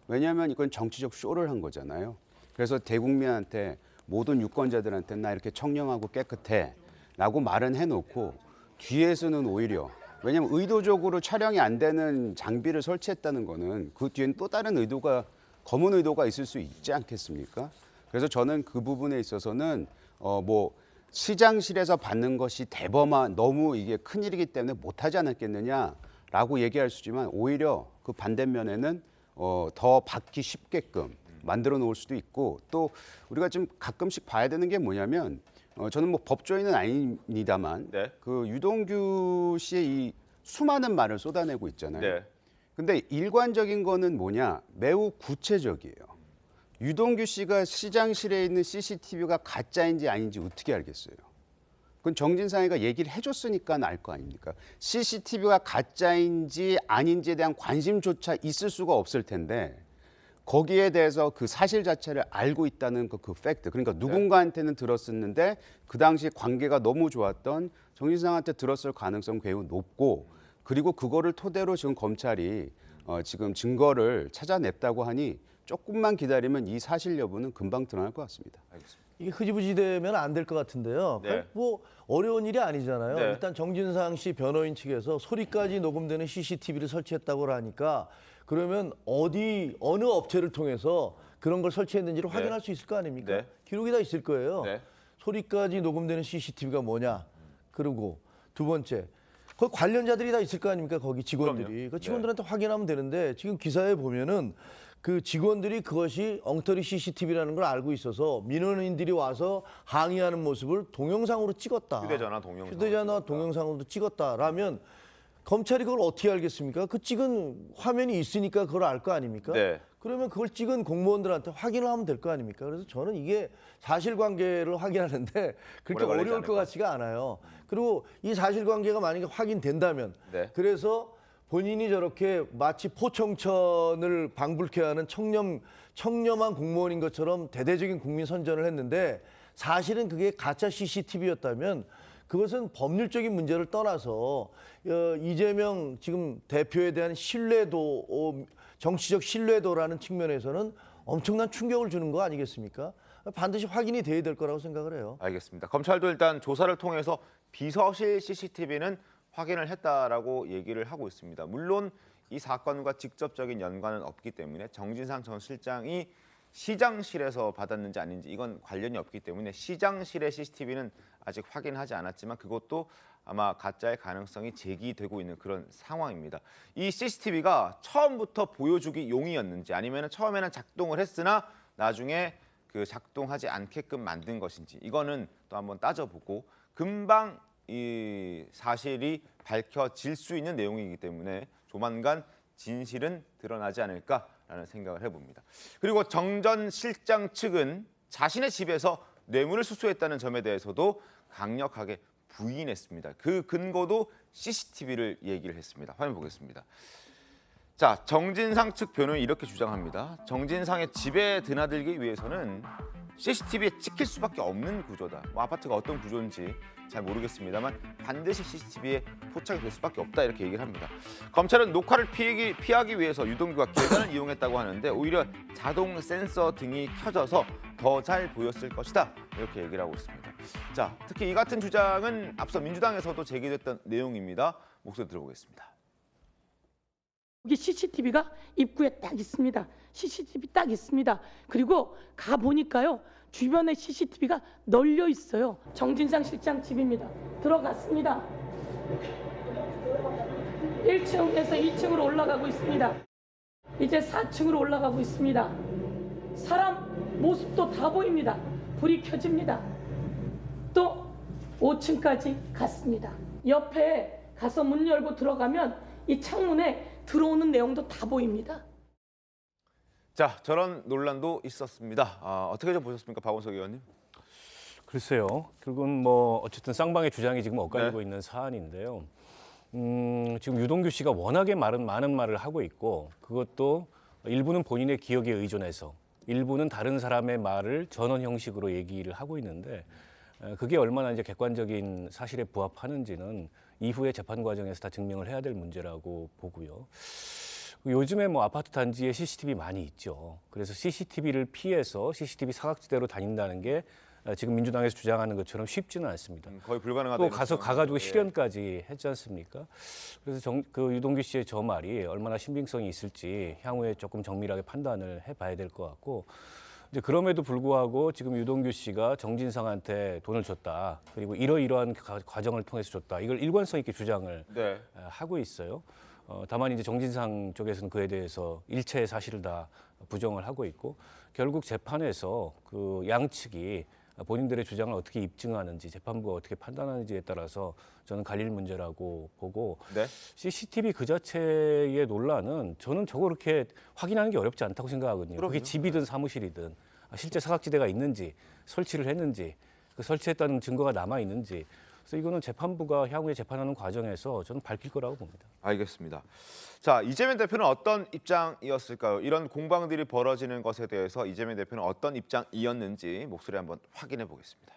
왜냐하면 이건 정치적 쇼를 한 거잖아요. 그래서 대국민한테 모든 유권자들한테 나 이렇게 청렴하고 깨끗해 라고 말은 해놓고 뒤에서는 오히려 왜냐하면 의도적으로 촬영이 안 되는 장비를 설치했다는 거는 그 뒤에는 또 다른 의도가 검은 의도가 있을 수 있지 않겠습니까? 그래서 저는 그 부분에 있어서는 뭐 시장실에서 받는 것이 대범한 너무 이게 큰일이기 때문에 못하지 않았겠느냐라고 얘기할 수 있지만 오히려 그 반대면에는 더 받기 쉽게끔 만들어 놓을 수도 있고 또 우리가 좀 가끔씩 봐야 되는 게 뭐냐면 저는 뭐 법조인은 아닙니다만 그 유동규 씨의 이 수많은 말을 쏟아내고 있잖아요. 근데 일관적인 거는 뭐냐? 매우 구체적이에요. 유동규 씨가 시장실에 있는 CCTV가 가짜인지 아닌지 어떻게 알겠어요? 그건 정진상이가 얘기를 해줬으니까 알 거 아닙니까? CCTV가 가짜인지 아닌지에 대한 관심조차 있을 수가 없을 텐데 거기에 대해서 그 사실 자체를 알고 있다는 그 팩트. 그러니까 누군가한테는 들었었는데 그 당시 관계가 너무 좋았던 정진상한테 들었을 가능성 매우 높고 그리고 그거를 토대로 지금 검찰이 지금 증거를 찾아냈다고 하니 조금만 기다리면 이 사실 여부는 금방 드러날 것 같습니다. 알겠습니다. 이게 흐지부지 되면 안 될 것 같은데요. 뭐 어려운 일이 아니잖아요. 일단 정진상 씨 변호인 측에서 소리까지 녹음되는 CCTV를 설치했다고 하니까 그러면 어느 업체를 통해서 그런 걸 설치했는지를 확인할 수 있을 거 아닙니까? 기록이 다 있을 거예요. 소리까지 녹음되는 CCTV가 뭐냐. 그리고 두 번째, 그 관련자들이 다 있을 거 아닙니까? 거기 직원들이. 그 직원들한테 확인하면 되는데 지금 기사에 보면은 그 직원들이 그것이 엉터리 CCTV라는 걸 알고 있어서 민원인들이 와서 항의하는 모습을 동영상으로 찍었다. 휴대전화 동영상으로도 찍었다라면 검찰이 그걸 어떻게 알겠습니까? 그 찍은 화면이 있으니까 그걸 알 거 아닙니까? 그러면 그걸 찍은 공무원들한테 확인을 하면 될 거 아닙니까? 그래서 저는 이게 사실관계를 확인하는데 그렇게 어려울 것 같지가 않아요. 그리고 이 사실관계가 만약에 확인된다면 그래서 본인이 저렇게 마치 포청천을 방불케 하는 청렴한 공무원인 것처럼 대대적인 국민 선전을 했는데 사실은 그게 가짜 CCTV였다면 그것은 법률적인 문제를 떠나서 이재명 지금 대표에 대한 신뢰도, 정치적 신뢰도라는 측면에서는 엄청난 충격을 주는 거 아니겠습니까? 반드시 확인이 돼야 될 거라고 생각을 해요. 알겠습니다. 검찰도 일단 조사를 통해서 비서실 CCTV는 확인을 했다라고 얘기를 하고 있습니다. 물론 이 사건과 직접적인 연관은 없기 때문에 정진상 전 실장이 시장실에서 받았는지 아닌지 이건 관련이 없기 때문에 시장실의 CCTV는 아직 확인하지 않았지만 그것도 아마 가짜의 가능성이 제기되고 있는 그런 상황입니다. 이 CCTV가 처음부터 보여주기 용이었는지 아니면 처음에는 작동을 했으나 나중에 그 작동하지 않게끔 만든 것인지 이거는 또 한번 따져보고 금방 이 사실이 밝혀질 수 있는 내용이기 때문에 조만간 진실은 드러나지 않을까라는 생각을 해봅니다. 그리고 정 전 실장 측은 자신의 집에서 뇌물을 수수했다는 점에 대해서도 강력하게 부인했습니다. 그 근거도 CCTV를 얘기를 했습니다. 화면 보겠습니다. 자, 정진상 측 변호인이 이렇게 주장합니다. 정진상의 집에 드나들기 위해서는 CCTV에 찍힐 수밖에 없는 구조다. 뭐 아파트가 어떤 구조인지 잘 모르겠습니다만 반드시 CCTV에 포착이 될 수밖에 없다 이렇게 얘기를 합니다. 검찰은 녹화를 피하기 위해서 유동규가 계단을 이용했다고 하는데 오히려 자동 센서 등이 켜져서 더 잘 보였을 것이다 이렇게 얘기를 하고 있습니다. 자, 특히 이 같은 주장은 앞서 민주당에서도 제기됐던 내용입니다. 목소리 들어보겠습니다. 여기 CCTV가 입구에 딱 있습니다. CCTV 딱 있습니다. 그리고 가 보니까요. 주변에 CCTV가 널려 있어요. 정진상 실장 집입니다. 들어갔습니다. 1층에서 2층으로 올라가고 있습니다. 이제 4층으로 올라가고 있습니다. 사람 모습도 다 보입니다. 불이 켜집니다. 또 5층까지 갔습니다. 옆에 가서 문 열고 들어가면 이 창문에 들어오는 내용도 다 보입니다. 자, 저런 논란도 있었습니다. 어떻게 좀 보셨습니까, 박원석 의원님? 글쎄요. 결국은 뭐 어쨌든 쌍방의 주장이 지금 엇갈리고 있는 사안인데요. 지금 유동규 씨가 워낙에 많은 말을 하고 있고 그것도 일부는 본인의 기억에 의존해서 일부는 다른 사람의 말을 전원 형식으로 얘기를 하고 있는데 그게 얼마나 이제 객관적인 사실에 부합하는지는 이후의 재판 과정에서 다 증명을 해야 될 문제라고 보고요. 요즘에 뭐 아파트 단지에 CCTV 많이 있죠. 그래서 CCTV를 피해서 CCTV 사각지대로 다닌다는 게 지금 민주당에서 주장하는 것처럼 쉽지는 않습니다. 거의 불가능하다. 또 가가지고 실현까지 했지 않습니까? 그래서 그 유동규 씨의 저 말이 얼마나 신빙성이 있을지 향후에 조금 정밀하게 판단을 해봐야 될 것 같고 이제 그럼에도 불구하고 지금 유동규 씨가 정진상한테 돈을 줬다. 그리고 이러이러한 과정을 통해서 줬다. 이걸 일관성 있게 주장을 하고 있어요. 다만 이제 정진상 쪽에서는 그에 대해서 일체의 사실을 다 부정을 하고 있고 결국 재판에서 그 양측이 본인들의 주장을 어떻게 입증하는지 재판부가 어떻게 판단하는지에 따라서 저는 갈릴 문제라고 보고 CCTV 그 자체의 논란은 저는 저거 그렇게 확인하는 게 어렵지 않다고 생각하거든요. 그게 집이든 사무실이든 실제 사각지대가 있는지 설치를 했는지 그 설치했다는 증거가 남아 있는지 그래서 이거는 재판부가 향후에 재판하는 과정에서 저는 밝힐 거라고 봅니다. 알겠습니다. 자, 이재명 대표는 어떤 입장이었을까요? 이런 공방들이 벌어지는 것에 대해서 이재명 대표는 어떤 입장이었는지 목소리 한번 확인해 보겠습니다.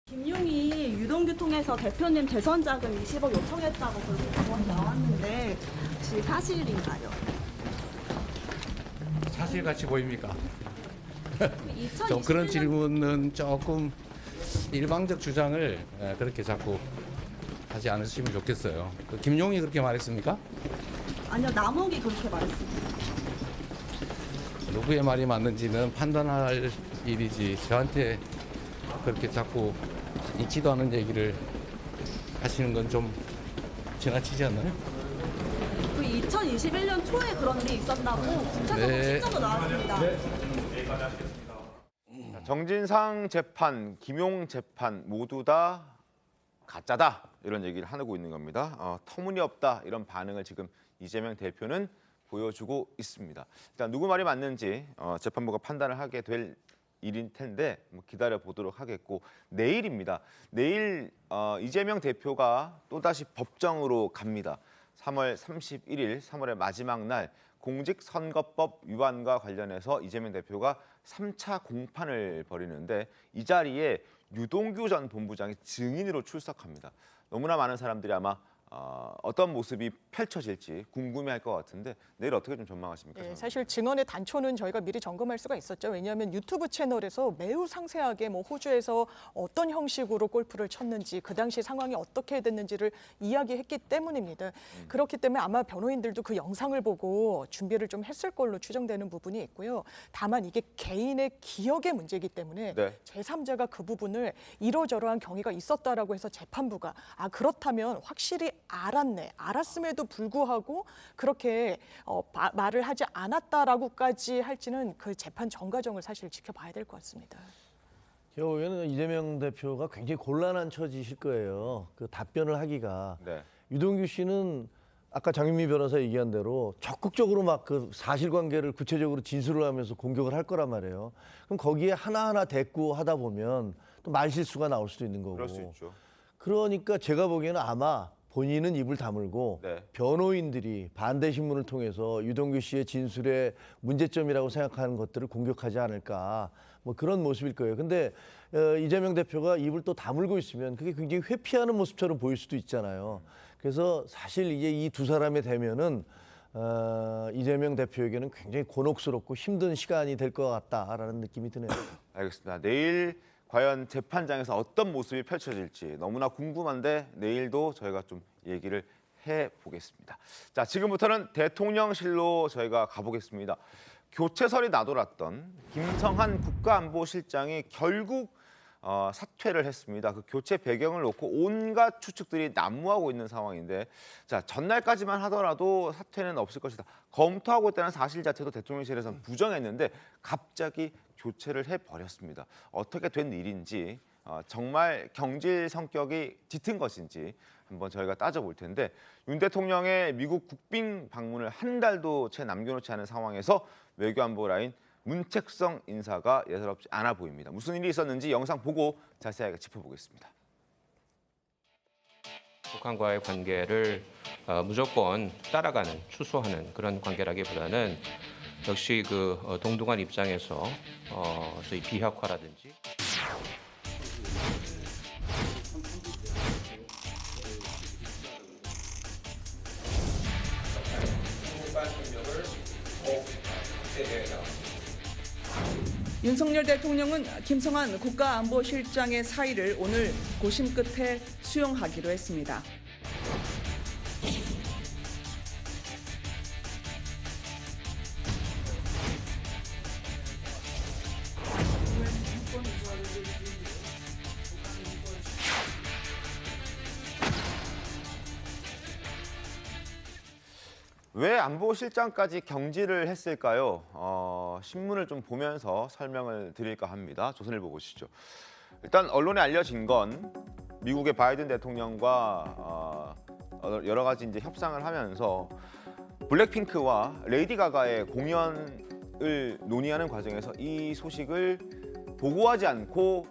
김용이 유동규 통해서 대표님 대선 자금 20억 요청했다고 그렇게 방금 나왔는데 혹시 사실인가요? 사실같이 보입니까? 좀 그런 질문은 조금 일방적 주장을 그렇게 자꾸 하지 않으시면 좋겠어요. 김용이 그렇게 말했습니까? 아니요, 남욱이 그렇게 말했습니다. 누구의 말이 맞는지는 판단할 일이지 저한테 그렇게 자꾸 있지도 않은 얘기를 하시는 건 좀 지나치지 않나요? 그 2021년 초에 그런 일이 있었다고 구체적으로 실적도 나왔습니다. 정진상 재판, 김용 재판 모두 다 가짜다 이런 얘기를 하고 있는 겁니다. 터무니없다 이런 반응을 지금 이재명 대표는 보여주고 있습니다. 일단 누구 말이 맞는지 재판부가 판단을 하게 될 일인 텐데 기다려 보도록 하겠고 내일입니다. 내일 이재명 대표가 또다시 법정으로 갑니다. 3월 31일 3월의 마지막 날 공직선거법 위반과 관련해서 이재명 대표가 3차 공판을 벌이는데 이 자리에 유동규 전 본부장이 증인으로 출석합니다. 너무나 많은 사람들이 아마 어떤 모습이 펼쳐질지 궁금해할 것 같은데 내일 어떻게 좀 전망하십니까? 네, 사실 증언의 단초는 저희가 미리 점검할 수가 있었죠. 왜냐하면 유튜브 채널에서 매우 상세하게 호주에서 어떤 형식으로 골프를 쳤는지 그 당시 상황이 어떻게 됐는지를 이야기했기 때문입니다. 그렇기 때문에 아마 변호인들도 그 영상을 보고 준비를 좀 했을 걸로 추정되는 부분이 있고요. 다만 이게 개인의 기억의 문제이기 때문에 제3자가 그 부분을 이러저러한 경위가 있었다라고 해서 재판부가 그렇다면 확실히 알았음에도 불구하고 그렇게 말을 하지 않았다라고까지 할지는 그 재판 전 과정을 사실 지켜봐야 될 것 같습니다. 제가 보기에는 이재명 대표가 굉장히 곤란한 처지실 거예요. 그 답변을 하기가. 네. 유동규 씨는 아까 장윤미 변호사 얘기한 대로 적극적으로 막 그 사실관계를 구체적으로 진술을 하면서 공격을 할 거란 말이에요. 그럼 거기에 하나하나 대꾸하다 보면 또 말실수가 나올 수도 있는 거고. 그럴 수 있죠. 그러니까 제가 보기에는 아마 본인은 입을 다물고 네. 변호인들이 반대 신문을 통해서 유동규 씨의 진술의 문제점이라고 생각하는 것들을 공격하지 않을까, 뭐 그런 모습일 거예요. 근데 이재명 대표가 입을 또 다물고 있으면 그게 굉장히 회피하는 모습처럼 보일 수도 있잖아요. 그래서 사실 이제 이 두 사람의 대면은 이재명 대표에게는 굉장히 곤혹스럽고 힘든 시간이 될 것 같다라는 느낌이 드네요. 알겠습니다. 내일 과연 재판장에서 어떤 모습이 펼쳐질지 너무나 궁금한데 내일도 저희가 좀 얘기를 해보겠습니다. 자, 지금부터는 대통령실로 저희가 가보겠습니다. 교체설이 나돌았던 김성한 국가안보실장이 결국 사퇴를 했습니다. 그 교체 배경을 놓고 온갖 추측들이 난무하고 있는 상황인데, 자, 전날까지만 하더라도 사퇴는 없을 것이다, 검토하고 있다는 사실 자체도 대통령실에서는 부정했는데 갑자기 교체를 해버렸습니다. 어떻게 된 일인지, 정말 경질 성격이 짙은 것인지 한번 저희가 따져볼 텐데, 윤 대통령의 미국 국빈 방문을 한 달도 채 남겨놓지 않은 상황에서 외교안보 라인 문책성 인사가 예사롭지 않아 보입니다. 무슨 일이 있었는지 영상 보고 자세하게 짚어보겠습니다. 북한과의 관계를 무조건 따라가는, 추소하는 그런 관계라기보다는 역시 그 동등한 입장에서 저희 비핵화라든지 윤석열 대통령은 김성한 국가안보실장의 사의를 오늘 고심 끝에 수용하기로 했습니다. 왜 안보실장까지 경질을 했을까요? 신문을 좀 보면서 설명을 드릴까 합니다. 조선일보 보시죠. 일단 언론에 알려진 건 미국의 바이든 대통령과 여러 가지 이제 협상을 하면서 블랙핑크와 레이디 가가의 공연을 논의하는 과정에서 이 소식을 보고하지 않고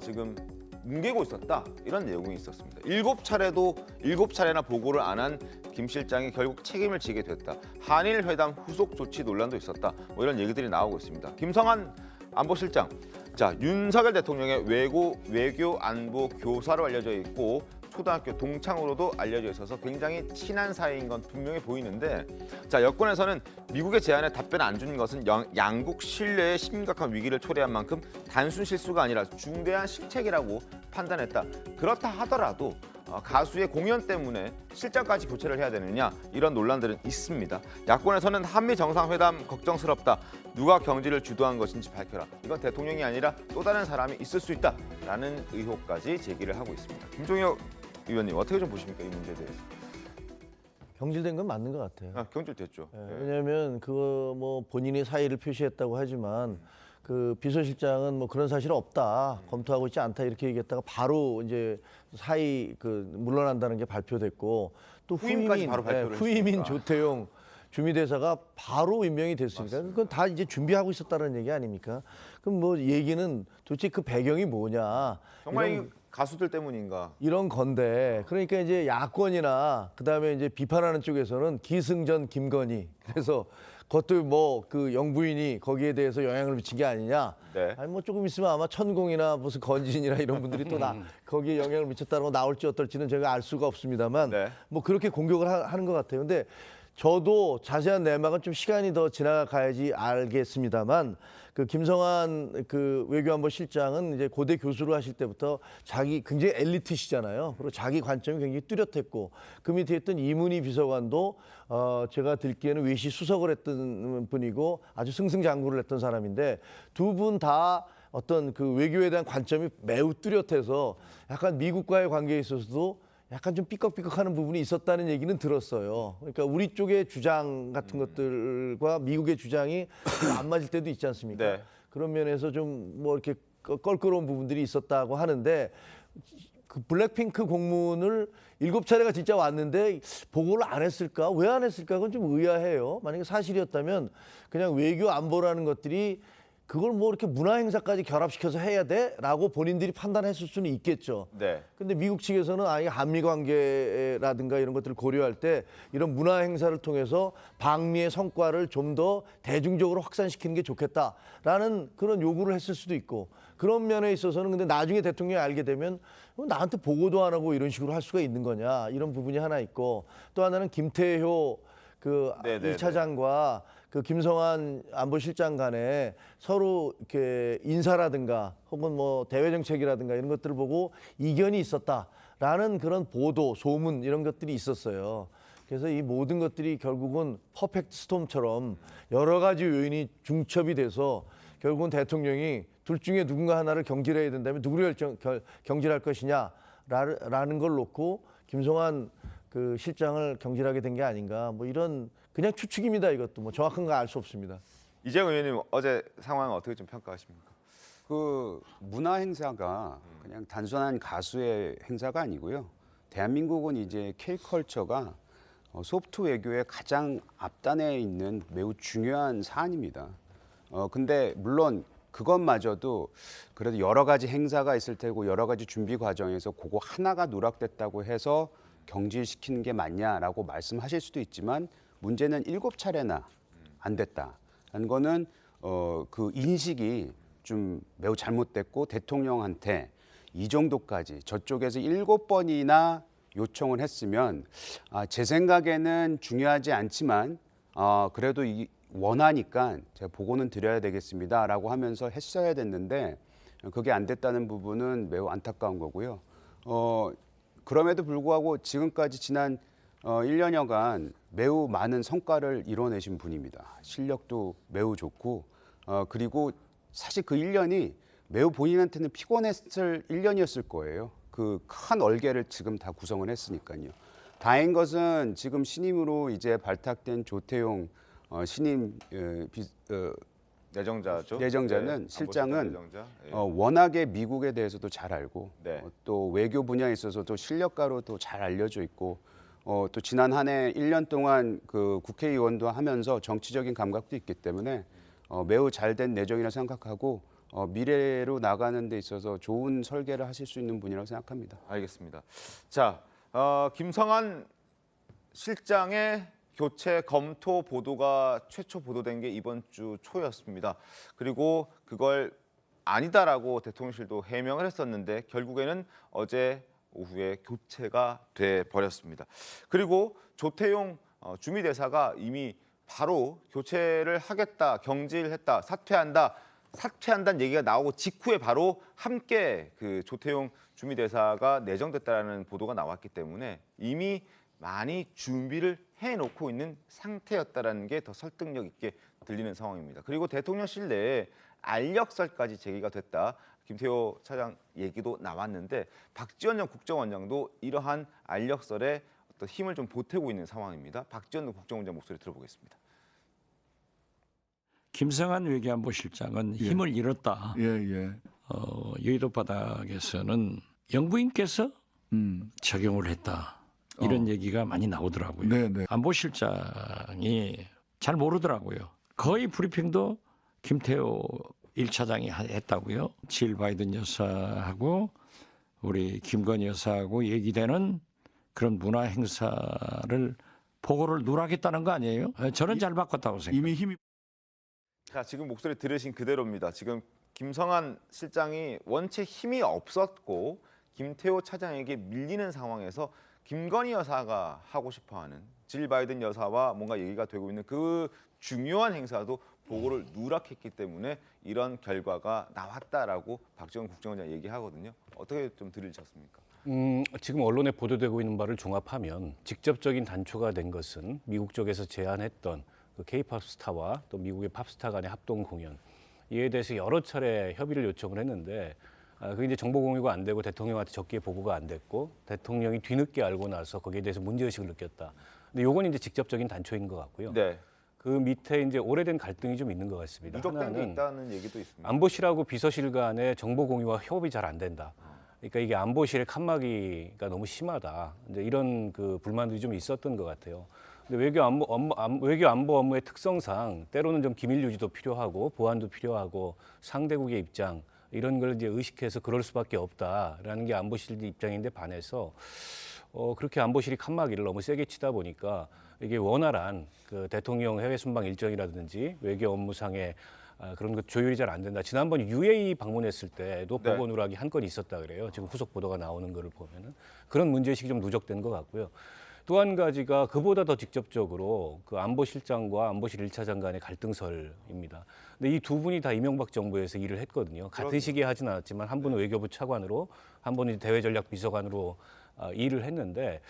지금 뭉개고 있었다, 이런 내용이 있었습니다. 7차례나 보고를 안 한 김 실장이 결국 책임을 지게 됐다. 한일 회담 후속 조치 논란도 있었다. 뭐 이런 얘기들이 나오고 있습니다. 김성한 안보실장, 자, 윤석열 대통령의 외교 안보 교사로 알려져 있고 초등학교 동창으로도 알려져 있어서 굉장히 친한 사이인 건 분명히 보이는데, 자, 여권에서는 미국의 제안에 답변 안 준 것은 양국 신뢰에 심각한 위기를 초래한 만큼 단순 실수가 아니라 중대한 실책이라고 판단했다. 그렇다 하더라도 가수의 공연 때문에 실장까지 교체를 해야 되느냐, 이런 논란들은 있습니다. 야권에서는 한미 정상회담 걱정스럽다, 누가 경질을 주도한 것인지 밝혀라, 이건 대통령이 아니라 또 다른 사람이 있을 수 있다라는 의혹까지 제기를 하고 있습니다. 김종혁 의원님, 어떻게 좀 보십니까, 이 문제에 대해서? 경질된 건 맞는 것 같아요. 경질됐죠. 네. 왜냐하면 그거 뭐 본인이 사의를 표시했다고 하지만 그 비서실장은 뭐 그런 사실 없다, 검토하고 있지 않다, 이렇게 얘기했다가 바로 이제 사의 물러난다는 게 발표됐고, 또 후임까지 바로 발표를 후임인 했으니까. 조태용 주미대사가 바로 임명이 됐으니까 맞습니다. 그건 다 이제 준비하고 있었다는 얘기 아닙니까? 그럼 뭐 얘기는 도대체 그 배경이 뭐냐? 정말 이 가수들 때문인가? 이런 건데, 그러니까 이제 야권이나 그다음에 이제 비판하는 쪽에서는 기승전 김건희, 그래서 그것도 뭐 그 영부인이 거기에 대해서 영향을 미친 게 아니냐. 네. 아니 뭐 조금 있으면 아마 천공이나 무슨 건진이나 이런 분들이 또 거기에 영향을 미쳤다는 거 나올지 어떨지는 제가 알 수가 없습니다만, 네. 뭐 그렇게 공격을 하는 것 같아요. 근데 저도 자세한 내막은 좀 시간이 더 지나가야지 알겠습니다만, 그 김성한 그 외교안보 실장은 이제 고대 교수로 하실 때부터 자기 굉장히 엘리트시잖아요. 그리고 자기 관점이 굉장히 뚜렷했고, 그 밑에 있던 이문희 비서관도 제가 듣기에는 외시 수석을 했던 분이고 아주 승승장구를 했던 사람인데, 두 분 다 어떤 그 외교에 대한 관점이 매우 뚜렷해서 약간 미국과의 관계에 있어서도 약간 좀 삐걱삐걱하는 부분이 있었다는 얘기는 들었어요. 그러니까 우리 쪽의 주장 같은 것들과 미국의 주장이 안 맞을 때도 있지 않습니까? 네. 그런 면에서 좀 뭐 이렇게 껄끄러운 부분들이 있었다고 하는데 그 블랙핑크 공문을 7차례가 진짜 왔는데 보고를 안 했을까? 왜 안 했을까? 그건 좀 의아해요. 만약에 사실이었다면 그냥 외교 안보라는 것들이 그걸 뭐 이렇게 문화 행사까지 결합시켜서 해야 돼? 라고 본인들이 판단했을 수는 있겠죠. 네. 근데 미국 측에서는 아예 한미 관계라든가 이런 것들을 고려할 때 이런 문화 행사를 통해서 방미의 성과를 좀 더 대중적으로 확산시키는 게 좋겠다라는 그런 요구를 했을 수도 있고, 그런 면에 있어서는 근데 나중에 대통령이 알게 되면 나한테 보고도 안 하고 이런 식으로 할 수가 있는 거냐, 이런 부분이 하나 있고, 또 하나는 김태효 그 1차장과 그 김성한 안보실장 간에 서로 이렇게 인사라든가 혹은 뭐 대외 정책이라든가 이런 것들을 보고 이견이 있었다라는 그런 보도, 소문 이런 것들이 있었어요. 그래서 이 모든 것들이 결국은 퍼펙트 스톰처럼 여러 가지 요인이 중첩이 돼서 결국은 대통령이 둘 중에 누군가 하나를 경질해야 된다면 누구를 경질할 것이냐라는 걸 놓고 김성한 그 실장을 경질하게 된 게 아닌가, 뭐 이런 그냥 추측입니다. 이것도 뭐 정확한 거 알 수 없습니다. 이재용 의원님 어제 상황 어떻게 좀 평가하십니까? 그 문화 행사가 그냥 단순한 가수의 행사가 아니고요. 대한민국은 이제 K컬처가 소프트 외교의 가장 앞단에 있는 매우 중요한 사안입니다. 근데 물론 그것마저도 그래도 여러 가지 행사가 있을 테고 여러 가지 준비 과정에서 그거 하나가 누락됐다고 해서 경질시키는 게 맞냐라고 말씀하실 수도 있지만 문제는 7차례나 안 됐다라는 거는 그 인식이 좀 매우 잘못됐고, 대통령한테 이 정도까지 저쪽에서 7번이나 요청을 했으면 제 생각에는 중요하지 않지만 그래도 원하니까 제가 보고는 드려야 되겠습니다라고 하면서 했어야 됐는데 그게 안 됐다는 부분은 매우 안타까운 거고요. 그럼에도 불구하고 지금까지 지난 1년여간 매우 많은 성과를 이뤄내신 분입니다. 실력도 매우 좋고, 그리고 사실 그 1년이 매우 본인한테는 피곤했을 1년이었을 거예요. 그 큰 얼개를 지금 다 구성을 했으니까요. 다행인 것은 지금 신임으로 이제 발탁된 조태용 신임 내정자죠. 내정자는 네, 실장은 내정자. 예. 워낙에 미국에 대해서도 잘 알고 네. 또 외교 분야에 있어서도 실력가로도 잘 알려져 있고, 또 지난 한 해 1년 동안 그 국회의원도 하면서 정치적인 감각도 있기 때문에 매우 잘된 내정이라 생각하고 미래로 나가는 데 있어서 좋은 설계를 하실 수 있는 분이라고 생각합니다. 알겠습니다. 자, 김성한 실장의 교체 검토 보도가 최초 보도된 게 이번 주 초였습니다. 그리고 그걸 아니다라고 대통령실도 해명을 했었는데 결국에는 어제 오후에 교체가 돼 버렸습니다. 그리고 조태용 주미대사가 이미 바로 교체를 하겠다, 경질했다, 사퇴한다는 얘기가 나오고 직후에 바로 함께 그 조태용 주미대사가 내정됐다라는 보도가 나왔기 때문에 이미 많이 준비를 해놓고 있는 상태였다라는 게 더 설득력 있게 들리는 상황입니다. 그리고 대통령실 내에 알력설까지 제기가 됐다. 김태호 차장 얘기도 나왔는데 박지원 전 국정원장도 이러한 알력설에 어떤 힘을 좀 보태고 있는 상황입니다. 박지원 국정원장 목소리 들어보겠습니다. 김성한 외교안보실장은 힘을 잃었다. 여의도 바닥에서는 영부인께서 적용을 했다. 이런 얘기가 많이 나오더라고요. 안보실장이 잘 모르더라고요. 거의 브리핑도 김태호 1차장이 했다고요. 질 바이든 여사하고 우리 김건희 여사하고 얘기되는 그런 문화 행사를 보고를 누락했다는 거 아니에요? 저는 잘 바꿨다고 생각해요. 자, 지금 목소리 들으신 그대로입니다. 지금 김성한 실장이 원체 힘이 없었고 김태호 차장에게 밀리는 상황에서 김건희 여사가 하고 싶어하는 질 바이든 여사와 뭔가 얘기가 되고 있는 그 중요한 행사도 보고를 누락했기 때문에 이런 결과가 나왔다라고 박지원 국정원장 얘기하거든요. 어떻게 좀 들으셨습니까? 지금 언론에 보도되고 있는 바를 종합하면 직접적인 단초가 된 것은 미국 쪽에서 제안했던 그 K-팝 스타와 또 미국의 팝스타 간의 합동 공연, 이에 대해서 여러 차례 협의를 요청을 했는데 그게 이제 정보 공유가 안 되고 대통령한테 적기에 보고가 안 됐고 대통령이 뒤늦게 알고 나서 거기에 대해서 문제의식을 느꼈다. 근데 요건 이제 직접적인 단초인 것 같고요. 네. 그 밑에 이제 오래된 갈등이 좀 있는 것 같습니다. 누적된 게 있다는 얘기도 있습니다. 안보실하고 비서실 간의 정보 공유와 협업이 잘 안 된다. 그러니까 이게 안보실의 칸막이가 너무 심하다. 이제 이런 그 불만들이 좀 있었던 것 같아요. 근데 외교 안보 업무의 특성상 때로는 좀 기밀 유지도 필요하고 보안도 필요하고 상대국의 입장 이런 걸 이제 의식해서 그럴 수밖에 없다라는 게 안보실 입장인데 반해서 그렇게 안보실이 칸막이를 너무 세게 치다 보니까 이게 원활한 그 대통령 해외 순방 일정이라든지 외교 업무상의 그런 것 조율이 잘 안 된다. 지난번 UAE 방문했을 때도 네. 보고 누락이 한 건 있었다 그래요. 지금 후속 보도가 나오는 거를 보면은 그런 문제의식이 좀 누적된 것 같고요. 또 한 가지가 그보다 더 직접적으로 그 안보실장과 안보실 1차장 간의 갈등설입니다. 근데 이 두 분이 다 이명박 정부에서 일을 했거든요. 같은 시기에 하진 않았지만 한 분은 외교부 차관으로 한 분은 대외전략비서관으로 일을 했는데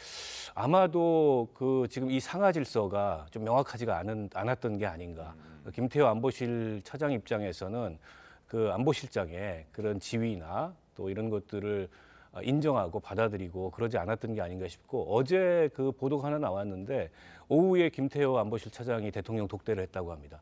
아마도 그 지금 이 상하 질서가 좀 명확하지가 않았던 게 아닌가. 김태호 안보실 차장 입장에서는 그 안보실장의 그런 지위나 또 이런 것들을 인정하고 받아들이고 그러지 않았던 게 아닌가 싶고 어제 그 보도가 하나 나왔는데 오후에 김태호 안보실 차장이 대통령 독대를 했다고 합니다.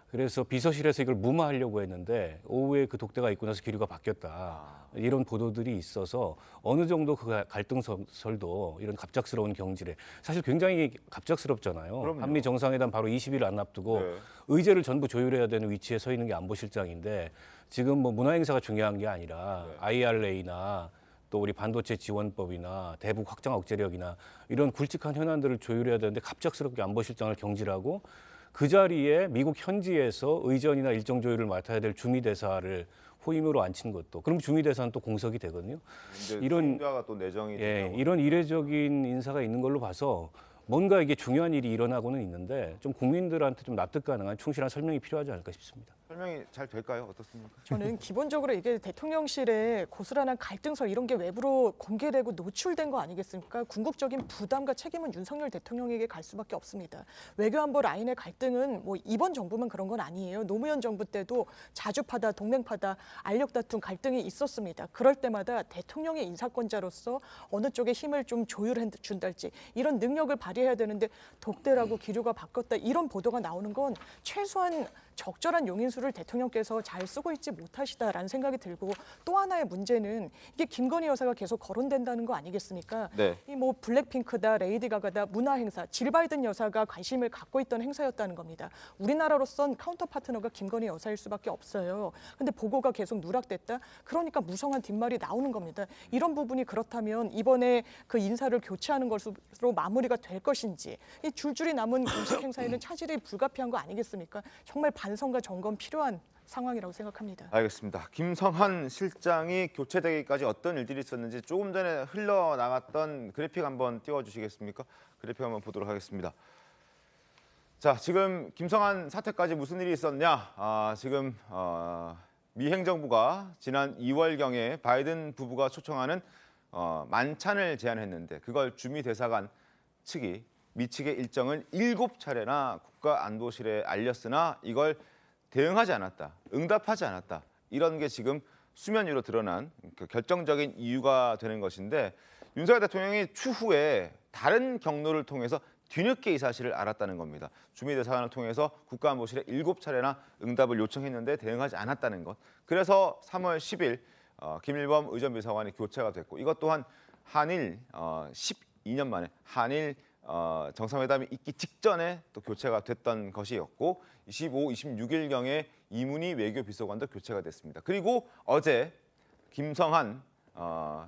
그래서 비서실에서 이걸 무마하려고 했는데 오후에 그 독대가 있고 나서 기류가 바뀌었다. 이런 보도들이 있어서 어느 정도 그 갈등설도 이런 갑작스러운 경질에 사실 굉장히 갑작스럽잖아요. 그럼요. 한미 정상회담 바로 20일 안 앞두고 네. 의제를 전부 조율해야 되는 위치에 서 있는 게 안보실장인데 지금 뭐 문화행사가 중요한 게 아니라 IRA나 또 우리 반도체 지원법이나 대북 확장 억제력이나 이런 굵직한 현안들을 조율해야 되는데 갑작스럽게 안보실장을 경질하고 그 자리에 미국 현지에서 의전이나 일정 조율을 맡아야 될 주미대사를 후임으로 앉힌 것도 그럼 주미대사는 또 공석이 되거든요. 이런 또 내정이 이런 이례적인 인사가 있는 걸로 봐서 뭔가 이게 중요한 일이 일어나고는 있는데 좀 국민들한테 좀 납득 가능한 충실한 설명이 필요하지 않을까 싶습니다. 설명이 잘 될까요? 어떻습니까? 저는 기본적으로 이게 대통령실에 고스란한 갈등설 이런 게 외부로 공개되고 노출된 거 아니겠습니까? 궁극적인 부담과 책임은 윤석열 대통령에게 갈 수밖에 없습니다. 외교안보 라인의 갈등은 뭐 이번 정부만 그런 건 아니에요. 노무현 정부 때도 자주파다, 동맹파다, 알력 다툼 갈등이 있었습니다. 그럴 때마다 대통령의 인사권자로서 어느 쪽에 힘을 좀 조율해 준달지 이런 능력을 발휘해야 되는데 독대라고 기류가 바뀌었다 이런 보도가 나오는 건 최소한 적절한 용인수를 대통령께서 잘 쓰고 있지 못하시다라는 생각이 들고 또 하나의 문제는 이게 김건희 여사가 계속 거론된다는 거 아니겠습니까? 네. 이 뭐 블랙핑크다, 레이디 가가다, 문화 행사, 질 바이든 여사가 관심을 갖고 있던 행사였다는 겁니다. 우리나라로선 카운터 파트너가 김건희 여사일 수밖에 없어요. 근데 보고가 계속 누락됐다? 그러니까 무성한 뒷말이 나오는 겁니다. 이런 부분이 그렇다면 이번에 그 인사를 교체하는 것으로 마무리가 될 것인지 이 줄줄이 남은 공식 행사에는 차질이 불가피한 거 아니겠습니까? 정말 반성과 점검 필요한 상황이라고 생각합니다. 알겠습니다. 김성한 실장이 교체되기까지 어떤 일들이 있었는지 조금 전에 흘러나갔던 그래픽 한번 띄워주시겠습니까? 그래픽 한번 보도록 하겠습니다. 자, 지금 김성한 사태까지 무슨 일이 있었냐? 지금 미 행정부가 지난 2월경에 바이든 부부가 초청하는 만찬을 제안했는데 그걸 주미 대사관 측이 미 측의 일정을 7차례나 국가안보실에 알렸으나 이걸 대응하지 않았다, 응답하지 않았다. 이런 게 지금 수면 위로 드러난 결정적인 이유가 되는 것인데 윤석열 대통령이 추후에 다른 경로를 통해서 뒤늦게 이 사실을 알았다는 겁니다. 주미 대사관을 통해서 국가안보실에 7차례나 응답을 요청했는데 대응하지 않았다는 것. 그래서 3월 10일 김일범 의전비서관이 교체가 됐고 이것 또한 한일 12년 만에 한일 정상회담이 있기 직전에 또 교체가 됐던 것이었고 25, 26일경에 이문희 외교비서관도 교체가 됐습니다. 그리고 어제 김성한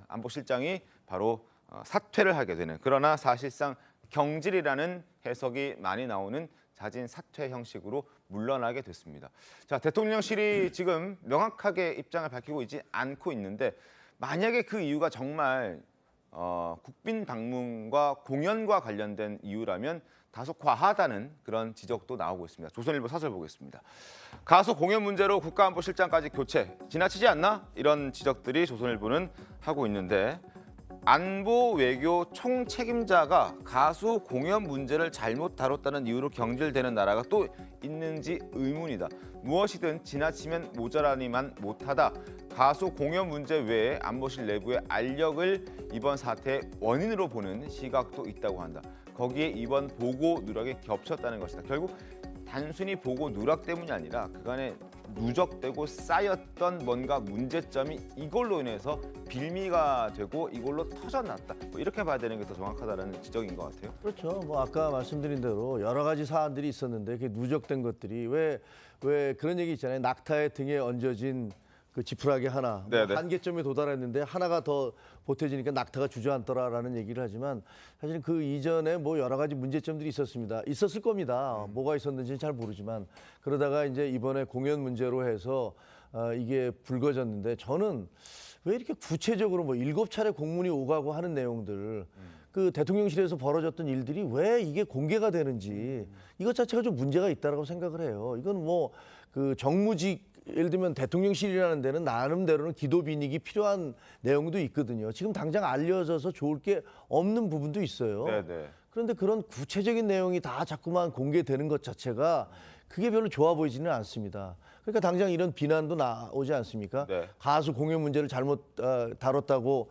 안보실장이 바로 사퇴를 하게 되는 그러나 사실상 경질이라는 해석이 많이 나오는 자진 사퇴 형식으로 물러나게 됐습니다. 자, 대통령실이 지금 명확하게 입장을 밝히고 있지 않고 있는데 만약에 그 이유가 정말 국빈 방문과 공연과 관련된 이유라면 다소 과하다는 그런 지적도 나오고 있습니다. 조선일보 사설 보겠습니다. 가수 공연 문제로 국가안보실장까지 교체 지나치지 않나? 이런 지적들이 조선일보는 하고 있는데 안보 외교 총책임자가 가수 공연 문제를 잘못 다뤘다는 이유로 경질되는 나라가 또 있는지 의문이다. 무엇이든 지나치면 모자라니만 못하다. 가수 공연 문제 외에 안보실 내부의 알력을 이번 사태의 원인으로 보는 시각도 있다고 한다. 거기에 이번 보고 누락이 겹쳤다는 것이다. 결국 단순히 보고 누락 때문이 아니라 그간에 누적되고 쌓였던 뭔가 문제점이 이걸로 인해서 빌미가 되고 이걸로 터져났다. 뭐 이렇게 봐야 되는 게 더 정확하다는 지적인 것 같아요. 그렇죠. 뭐 아까 말씀드린 대로 여러 가지 사안들이 있었는데 그 누적된 것들이 왜 그런 얘기 있잖아요. 낙타의 등에 얹어진 그 지푸라기 하나 뭐 한계점에 도달했는데 하나가 더 보태지니까 낙타가 주저앉더라라는 얘기를 하지만 사실 그 이전에 뭐 여러 가지 문제점들이 있었을 겁니다. 뭐가 있었는지는 잘 모르지만 그러다가 이제 이번에 공연 문제로 해서 이게 불거졌는데 저는 왜 이렇게 구체적으로 뭐 7차례 공문이 오가고 하는 내용들 그 대통령실에서 벌어졌던 일들이 왜 이게 공개가 되는지 이것 자체가 좀 문제가 있다라고 생각을 해요. 이건 뭐 그 정무직 예를 들면 대통령실이라는 데는 나름대로는 기도 비닉이 필요한 내용도 있거든요. 지금 당장 알려져서 좋을 게 없는 부분도 있어요. 그런데 그런 구체적인 내용이 다 자꾸만 공개되는 것 자체가 그게 별로 좋아 보이지는 않습니다. 그러니까 당장 이런 비난도 나오지 않습니까? 가수 공연 문제를 잘못 다뤘다고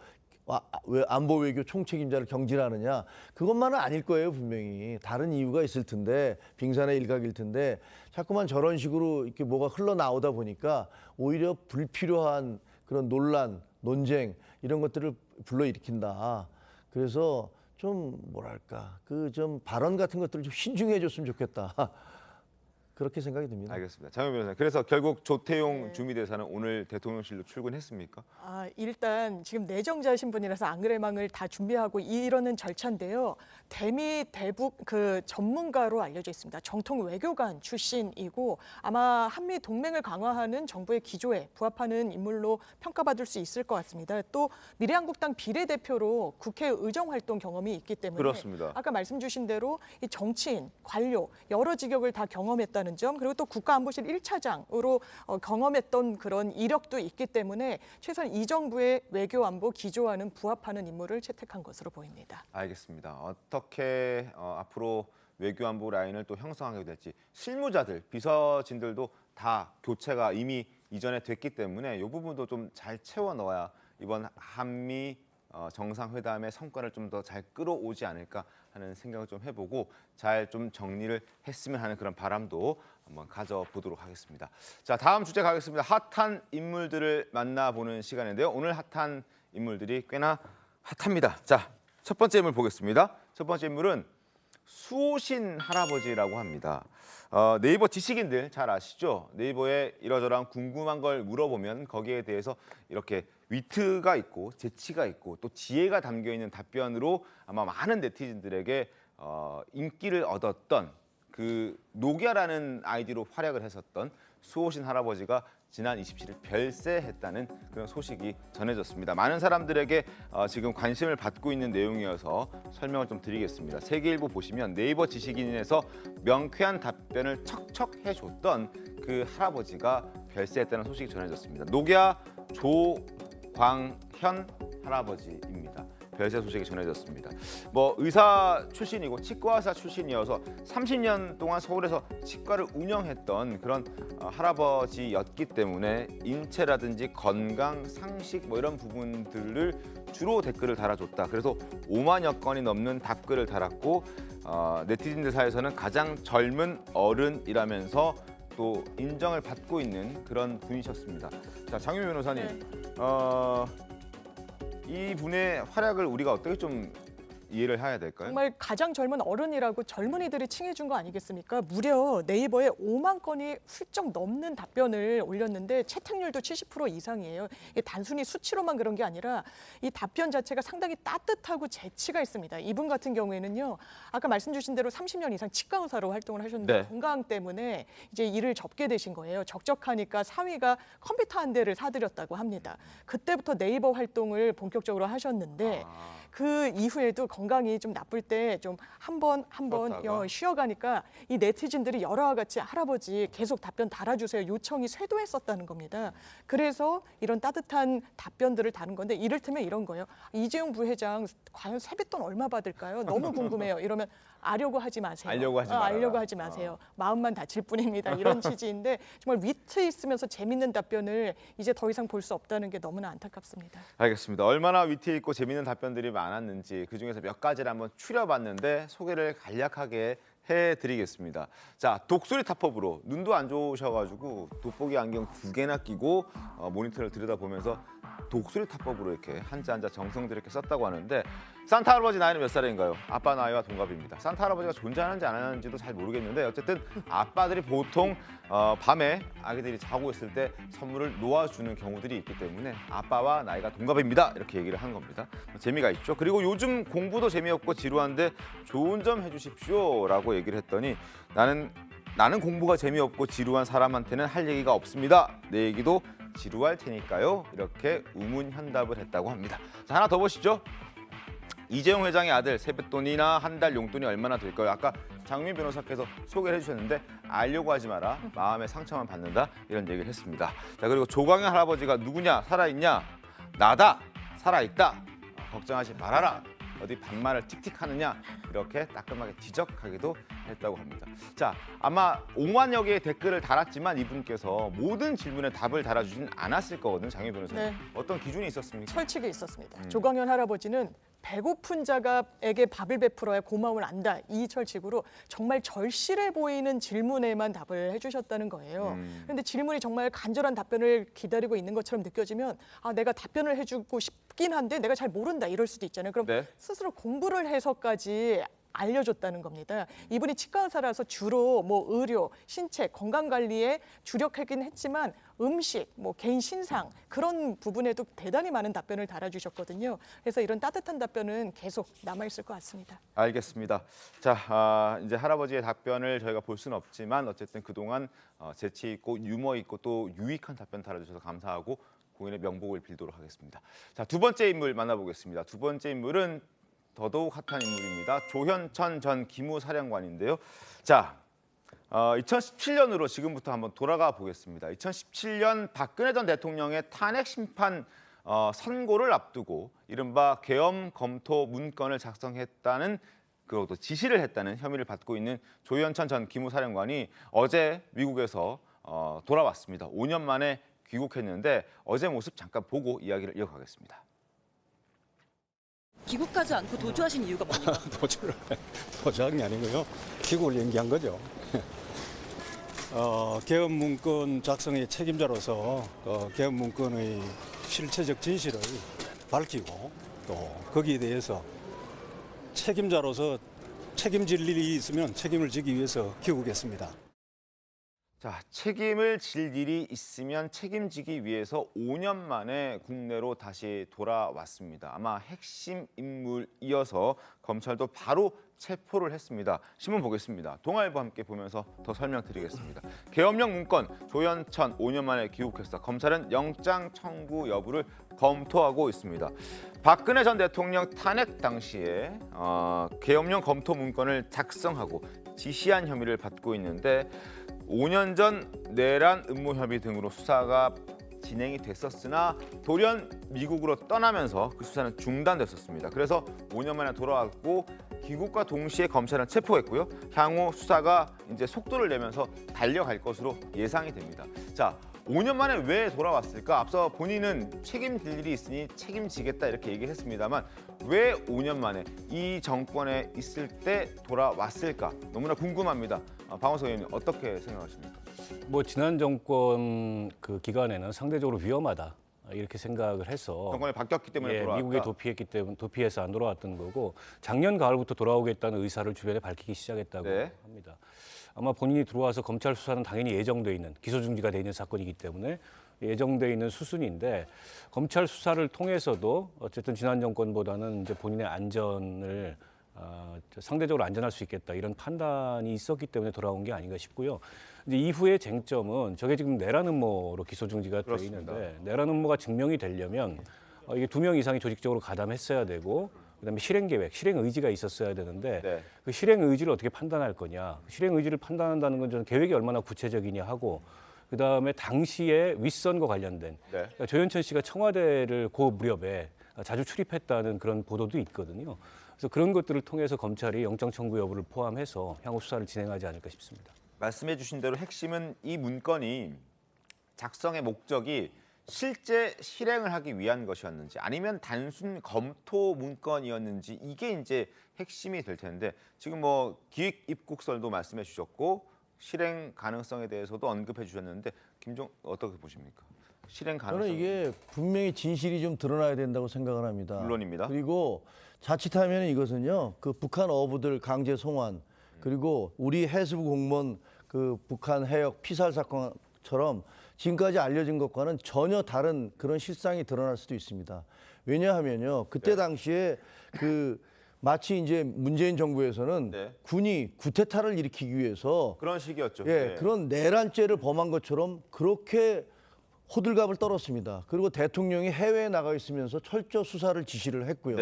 안보 외교 총책임자를 경질하느냐? 그것만은 아닐 거예요, 분명히. 다른 이유가 있을 텐데, 빙산의 일각일 텐데 자꾸만 저런 식으로 이렇게 뭐가 흘러나오다 보니까 오히려 불필요한 그런 논란, 논쟁 이런 것들을 불러일으킨다. 그래서 좀 뭐랄까, 그 좀 발언 같은 것들을 좀 신중해 줬으면 좋겠다. 그렇게 생각이 듭니다. 알겠습니다. 장현 변호사님. 그래서 결국 조태용 주미대사는 오늘 대통령실로 출근했습니까? 일단 지금 내정자신 분이라서 앙그레망을 다 준비하고 이러는 절차인데요. 대미 대북 그 전문가로 알려져 있습니다. 정통 외교관 출신이고 아마 한미 동맹을 강화하는 정부의 기조에 부합하는 인물로 평가받을 수 있을 것 같습니다. 또 미래한국당 비례대표로 국회 의정 활동 경험이 있기 때문에 그렇습니다. 아까 말씀 주신 대로 이 정치인, 관료 여러 직역을 다 경험했다는 점 그리고 또 국가안보실 1차장으로 경험했던 그런 이력도 있기 때문에 최소한 이 정부의 외교안보 기조와는 부합하는 인물을 채택한 것으로 보입니다. 알겠습니다. 어떻게 앞으로 외교안보 라인을 또 형성하게 될지 실무자들, 비서진들도 다 교체가 이미 이전에 됐기 때문에 이 부분도 좀 잘 채워 넣어야 이번 한미 정상회담의 성과를 좀 더 잘 끌어오지 않을까 하는 생각을 좀 해보고 잘 좀 정리를 했으면 하는 그런 바람도 한번 가져보도록 하겠습니다. 자, 다음 주제 가겠습니다. 핫한 인물들을 만나보는 시간인데요. 오늘 핫한 인물들이 꽤나 핫합니다. 자, 첫 번째 인물 보겠습니다. 첫 번째 인물은 수호신 할아버지라고 합니다. 네이버 지식인들 잘 아시죠? 네이버에 이러저러한 궁금한 걸 물어보면 거기에 대해서 이렇게 위트가 있고 재치가 있고 또 지혜가 담겨있는 답변으로 아마 많은 네티즌들에게 인기를 얻었던 그 노기아라는 아이디로 활약을 했었던 수호신 할아버지가 지난 27일 별세했다는 그런 소식이 전해졌습니다. 많은 사람들에게 지금 관심을 받고 있는 내용이어서 설명을 좀 드리겠습니다. 세계일보 보시면 네이버 지식인에서 명쾌한 답변을 척척 해줬던 그 할아버지가 별세했다는 소식이 전해졌습니다. 노기아 조광현 할아버지입니다. 별세 소식이 전해졌습니다. 뭐 의사 출신이고 치과의사 출신이어서 30년 동안 서울에서 치과를 운영했던 그런 할아버지였기 때문에 인체라든지 건강, 상식 뭐 이런 부분들을 주로 댓글을 달아줬다. 그래서 5만여 건이 넘는 답글을 달았고 네티즌들 사이에서는 가장 젊은 어른이라면서 또 인정을 받고 있는 그런 분이셨습니다. 자, 장윤 변호사님. 이 분의 활약을 우리가 어떻게 좀 이해를 해야 될까요? 정말 가장 젊은 어른이라고 젊은이들이 칭해준 거 아니겠습니까? 무려 네이버에 5만 건이 훌쩍 넘는 답변을 올렸는데 채택률도 70% 이상이에요. 이게 단순히 수치로만 그런 게 아니라 이 답변 자체가 상당히 따뜻하고 재치가 있습니다. 이분 같은 경우에는요. 아까 말씀 주신 대로 30년 이상 치과 의사로 활동을 하셨는데 건강 때문에 이제 일을 접게 되신 거예요. 적적하니까 사위가 컴퓨터 한 대를 사드렸다고 합니다. 그때부터 네이버 활동을 본격적으로 하셨는데 그 이후에도 건강이 좀 나쁠 때 좀 한 번 쉬어가니까 이 네티즌들이 여러와 같이 할아버지 계속 답변 달아주세요 요청이 쇄도했었다는 겁니다. 그래서 이런 따뜻한 답변들을 다룬 건데 이를테면 이런 거예요. 이재용 부회장 과연 세뱃돈 얼마 받을까요? 너무 궁금해요. 이러면 알려고 하지 마세요. 알려고 하지 마세요. 마음만 다칠 뿐입니다. 이런 취지인데 정말 위트 있으면서 재밌는 답변을 이제 더 이상 볼 수 없다는 게 너무나 안타깝습니다. 알겠습니다. 얼마나 위트 있고 재밌는 답변들이 많았는지 그중에서 몇 가지를 한번 추려봤는데 소개를 간략하게 해드리겠습니다. 자, 독수리 타법으로 눈도 안 좋으셔가지고 돋보기 안경 2개나 끼고 모니터를 들여다보면서 독수리 타법으로 이렇게 한자 한자 정성들 이렇게 썼다고 하는데 산타 할아버지 나이는 몇 살인가요? 아빠 나이와 동갑입니다. 산타 할아버지가 존재하는지 안 하는지도 잘 모르겠는데 어쨌든 아빠들이 보통 밤에 아기들이 자고 있을 때 선물을 놓아주는 경우들이 있기 때문에 아빠와 나이가 동갑입니다. 이렇게 얘기를 한 겁니다. 재미가 있죠. 그리고 요즘 공부도 재미없고 지루한데 좋은 점 해주십시오라고 얘기를 했더니 나는 공부가 재미없고 지루한 사람한테는 할 얘기가 없습니다. 내 얘기도 지루할 테니까요. 이렇게 우문현답을 했다고 합니다. 자, 하나 더 보시죠. 이재용 회장의 아들 세뱃돈이나 한 달 용돈이 얼마나 될까요? 아까 장민 변호사께서 소개를 해주셨는데 알려고 하지 마라. 마음의 상처만 받는다. 이런 얘기를 했습니다. 자, 그리고 조광현 할아버지가 누구냐? 살아있냐? 나다. 살아있다. 걱정하지 말아라. 어디 반말을 틱틱하느냐 이렇게 따끔하게 지적하기도 했다고 합니다. 자, 아마 5만여 개의 댓글을 달았지만 이분께서 모든 질문에 답을 달아주진 않았을 거거든요. 장윤 변호사님. 네. 어떤 기준이 있었습니까? 철칙이 있었습니다. 조광현 할아버지는 배고픈 자가에게 밥을 베풀어야 고마움을 안다. 이 철칙으로 정말 절실해 보이는 질문에만 답을 해주셨다는 거예요. 그런데 질문이 정말 간절한 답변을 기다리고 있는 것처럼 느껴지면 내가 답변을 해주고 싶긴 한데 내가 잘 모른다 이럴 수도 있잖아요. 그럼 네. 스스로 공부를 해서까지 알려줬다는 겁니다. 이분이 치과 의사라서 주로 의료, 신체, 건강 관리에 주력하긴 했지만 음식, 개인 신상 그런 부분에도 대단히 많은 답변을 달아주셨거든요. 그래서 이런 따뜻한 답변은 계속 남아있을 것 같습니다. 알겠습니다. 자, 이제 할아버지의 답변을 저희가 볼 수는 없지만 어쨌든 그동안 재치 있고 유머 있고 또 유익한 답변 달아주셔서 감사하고 고인의 명복을 빌도록 하겠습니다. 자, 두 번째 인물 만나보겠습니다. 두 번째 인물은 더더욱 핫한 인물입니다. 조현천 전 기무사령관인데요. 자, 2017년으로 지금부터 한번 돌아가 보겠습니다. 2017년 박근혜 전 대통령의 탄핵 심판 선고를 앞두고 이른바 계엄 검토 문건을 작성했다는 그리고 또 지시를 했다는 혐의를 받고 있는 조현천 전 기무사령관이 어제 미국에서 돌아왔습니다. 5년 만에 귀국했는데 어제 모습 잠깐 보고 이야기를 이어가겠습니다. 귀국하지 않고 도주하신 이유가 뭡니까? 도주한 게 아니고요. 귀국을 연기한 거죠. 계엄 문건 작성의 책임자로서 계엄 문건의 실체적 진실을 밝히고 또 거기에 대해서 책임자로서 책임질 일이 있으면 책임을 지기 위해서 귀국했습니다. 자, 책임을 질 일이 있으면 책임지기 위해서 5년 만에 국내로 다시 돌아왔습니다. 아마 핵심 인물이어서 검찰도 바로 체포를 했습니다. 신문 보겠습니다. 동아일보 함께 보면서 더 설명드리겠습니다. 계엄령 문건 조현천 5년 만에 귀국했어. 검찰은 영장 청구 여부를 검토하고 있습니다. 박근혜 전 대통령 탄핵 당시에 계엄령 검토 문건을 작성하고 지시한 혐의를 받고 있는데 5년 전 내란 음모 혐의 등으로 수사가 진행이 됐었으나 돌연 미국으로 떠나면서 그 수사는 중단됐었습니다. 그래서 5년 만에 돌아왔고 귀국과 동시에 검찰은 체포했고요. 향후 수사가 이제 속도를 내면서 달려갈 것으로 예상이 됩니다. 자, 5년 만에 왜 돌아왔을까? 앞서 본인은 책임질 일이 있으니 책임지겠다 이렇게 얘기를 했습니다만 왜 5년 만에 이 정권에 있을 때 돌아왔을까? 너무나 궁금합니다. 박원석 의원님 어떻게 생각하십니까? 지난 정권 그 기간에는 상대적으로 위험하다 이렇게 생각을 해서 정권이 바뀌었기 때문에 돌아왔다. 미국에 도피해서 안 돌아왔던 거고 작년 가을부터 돌아오겠다는 의사를 주변에 밝히기 시작했다고 합니다. 아마 본인이 들어와서 검찰 수사는 당연히 예정돼 있는 기소 중지가 돼 있는 사건이기 때문에 예정돼 있는 수순인데 검찰 수사를 통해서도 어쨌든 지난 정권보다는 이제 본인의 안전을 상대적으로 안전할 수 있겠다 이런 판단이 있었기 때문에 돌아온 게 아닌가 싶고요. 이제 이후의 쟁점은 저게 지금 내란 음모로 기소 중지가 돼 있는데 내란 음모가 증명이 되려면 이게 2명 이상이 조직적으로 가담했어야 되고 그다음에 실행 계획, 실행 의지가 있었어야 되는데 그 실행 의지를 어떻게 판단할 거냐? 실행 의지를 판단한다는 건 저는 계획이 얼마나 구체적이냐 하고 그다음에 당시에 윗선과 관련된 그러니까 조현천 씨가 청와대를 그 무렵에 자주 출입했다는 그런 보도도 있거든요. 그래서 그런 것들을 통해서 검찰이 영장 청구 여부를 포함해서 향후 수사를 진행하지 않을까 싶습니다. 말씀해 주신 대로 핵심은 이 문건이 작성의 목적이 실제 실행을 하기 위한 것이었는지 아니면 단순 검토 문건이었는지 이게 이제 핵심이 될 텐데 지금 뭐 기획 입국설도 말씀해 주셨고 실행 가능성에 대해서도 언급해 주셨는데 김종 어떻게 보십니까? 실행 가능성. 저는 이게 분명히 진실이 좀 드러나야 된다고 생각을 합니다. 물론입니다. 그리고 자칫하면 이것은요, 그 북한 어부들 강제 송환 그리고 우리 해수부 공무원 그 북한 해역 피살 사건처럼 지금까지 알려진 것과는 전혀 다른 그런 실상이 드러날 수도 있습니다. 왜냐하면요, 그때 당시에 그 마치 이제 문재인 정부에서는 군이 구테타를 일으키기 위해서 그런 식이었죠. 예, 그런 내란죄를 범한 것처럼 그렇게 호들갑을 떨었습니다. 그리고 대통령이 해외에 나가 있으면서 철저 수사를 지시를 했고요.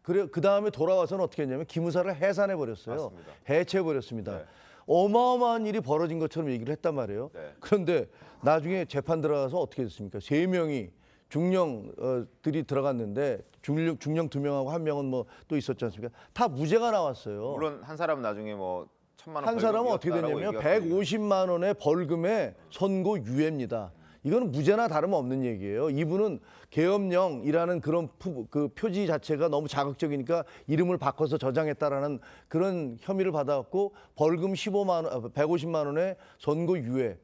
그래 그 다음에 돌아와서는 어떻게 했냐면 기무사를 해산해 버렸어요. 해체해 버렸습니다. 어마어마한 일이 벌어진 것처럼 얘기를 했단 말이에요. 그런데 나중에 재판 들어가서 어떻게 됐습니까? 3명이 중령들이 들어갔는데 중령 2명하고 1명은 뭐 또 있었지 않습니까? 다 무죄가 나왔어요. 물론 한 사람은 나중에 뭐 1,000만 원 한 사람은 어떻게 됐냐면 150만 원의 벌금에 선고 유예입니다. 이거는 무죄나 다름없는 얘기예요. 이분은 계엄령이라는 그런 그 표지 자체가 너무 자극적이니까 이름을 바꿔서 저장했다라는 그런 혐의를 받아갖고 벌금 150만 원의 선고 유예.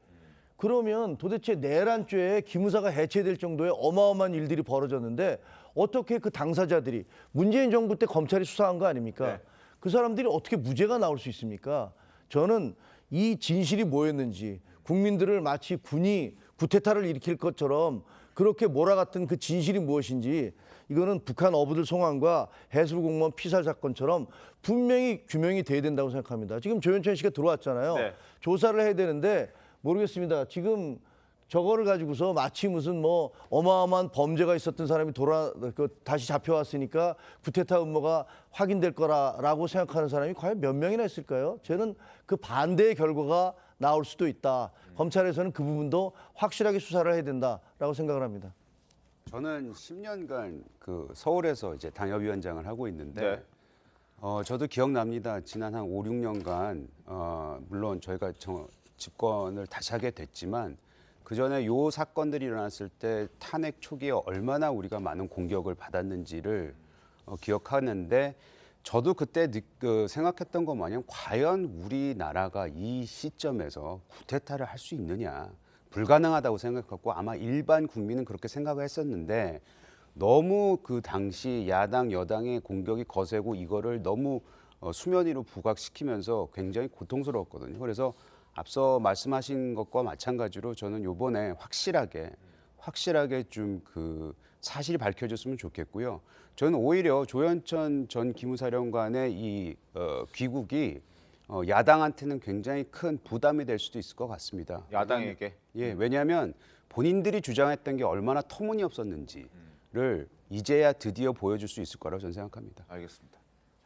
그러면 도대체 내란죄에 기무사가 해체될 정도의 어마어마한 일들이 벌어졌는데 어떻게 그 당사자들이 문재인 정부 때 검찰이 수사한 거 아닙니까? 그 사람들이 어떻게 무죄가 나올 수 있습니까? 저는 이 진실이 뭐였는지 국민들을 마치 군이 구테타를 일으킬 것처럼 그렇게 몰아갔던 그 진실이 무엇인지 이거는 북한 어부들 송환과 해수부 공무원 피살 사건처럼 분명히 규명이 돼야 된다고 생각합니다. 지금 조현천 씨가 들어왔잖아요. 조사를 해야 되는데 모르겠습니다. 지금 저거를 가지고서 마치 무슨 뭐 어마어마한 범죄가 있었던 사람이 다시 잡혀왔으니까 구테타 음모가 확인될 거라고 생각하는 사람이 과연 몇 명이나 있을까요? 저는 그 반대의 결과가 나올 수도 있다. 검찰에서는 그 부분도 확실하게 수사를 해야 된다라고 생각을 합니다. 저는 10년간 그 서울에서 이제 당협위원장을 하고 있는데 저도 기억납니다. 지난 한 5, 6년간 물론 저희가 집권을 다시 하게 됐지만 그 전에 요 사건들이 일어났을 때 탄핵 초기에 얼마나 우리가 많은 공격을 받았는지를 기억하는데 저도 그때 생각했던 것 마냥 과연 우리나라가 이 시점에서 구테타를 할 수 있느냐 불가능하다고 생각했고 아마 일반 국민은 그렇게 생각을 했었는데 너무 그 당시 야당 여당의 공격이 거세고 이거를 너무 수면 위로 부각시키면서 굉장히 고통스러웠거든요. 그래서 앞서 말씀하신 것과 마찬가지로 저는 요번에 확실하게 좀 그 사실이 밝혀졌으면 좋겠고요. 저는 오히려 조현천 전 기무사령관의 이 귀국이 야당한테는 굉장히 큰 부담이 될 수도 있을 것 같습니다. 야당에게? 예, 왜냐하면 본인들이 주장했던 게 얼마나 터무니없었는지를 이제야 드디어 보여줄 수 있을 거라고 저는 생각합니다. 알겠습니다.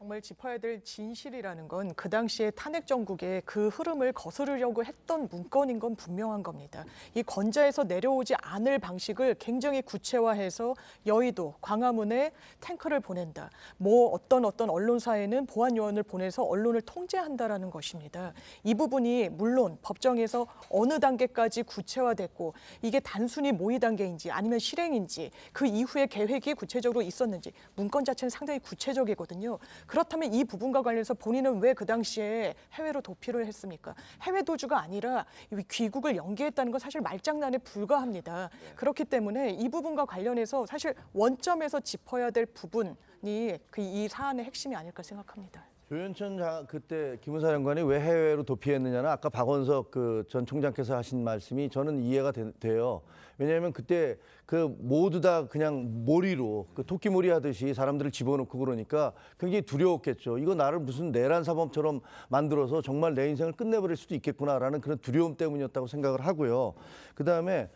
정말 짚어야 될 진실이라는 건 그 당시에 탄핵 정국의 그 흐름을 거스르려고 했던 문건인 건 분명한 겁니다. 이 건자에서 내려오지 않을 방식을 굉장히 구체화해서 여의도, 광화문에 탱크를 보낸다. 뭐 어떤 언론사에는 보안 요원을 보내서 언론을 통제한다라는 것입니다. 이 부분이 물론 법정에서 어느 단계까지 구체화됐고 이게 단순히 모의 단계인지 아니면 실행인지 그 이후에 계획이 구체적으로 있었는지 문건 자체는 상당히 구체적이거든요. 그렇다면 이 부분과 관련해서 본인은 왜 그 당시에 해외로 도피를 했습니까? 해외 도주가 아니라 귀국을 연기했다는 건 사실 말장난에 불과합니다. 그렇기 때문에 이 부분과 관련해서 사실 원점에서 짚어야 될 부분이 이 사안의 핵심이 아닐까 생각합니다. 조현천 그때 기무사령관이 왜 해외로 도피했느냐는 아까 박원석 그 전 총장께서 하신 말씀이 저는 이해가 돼요. 왜냐하면 그때 그 모두 다 그냥 몰이로 그 토끼몰이 하듯이 사람들을 집어넣고 그러니까 굉장히 두려웠겠죠. 이거 나를 무슨 내란 사범처럼 만들어서 정말 내 인생을 끝내버릴 수도 있겠구나라는 그런 두려움 때문이었다고 생각을 하고요. 그다음에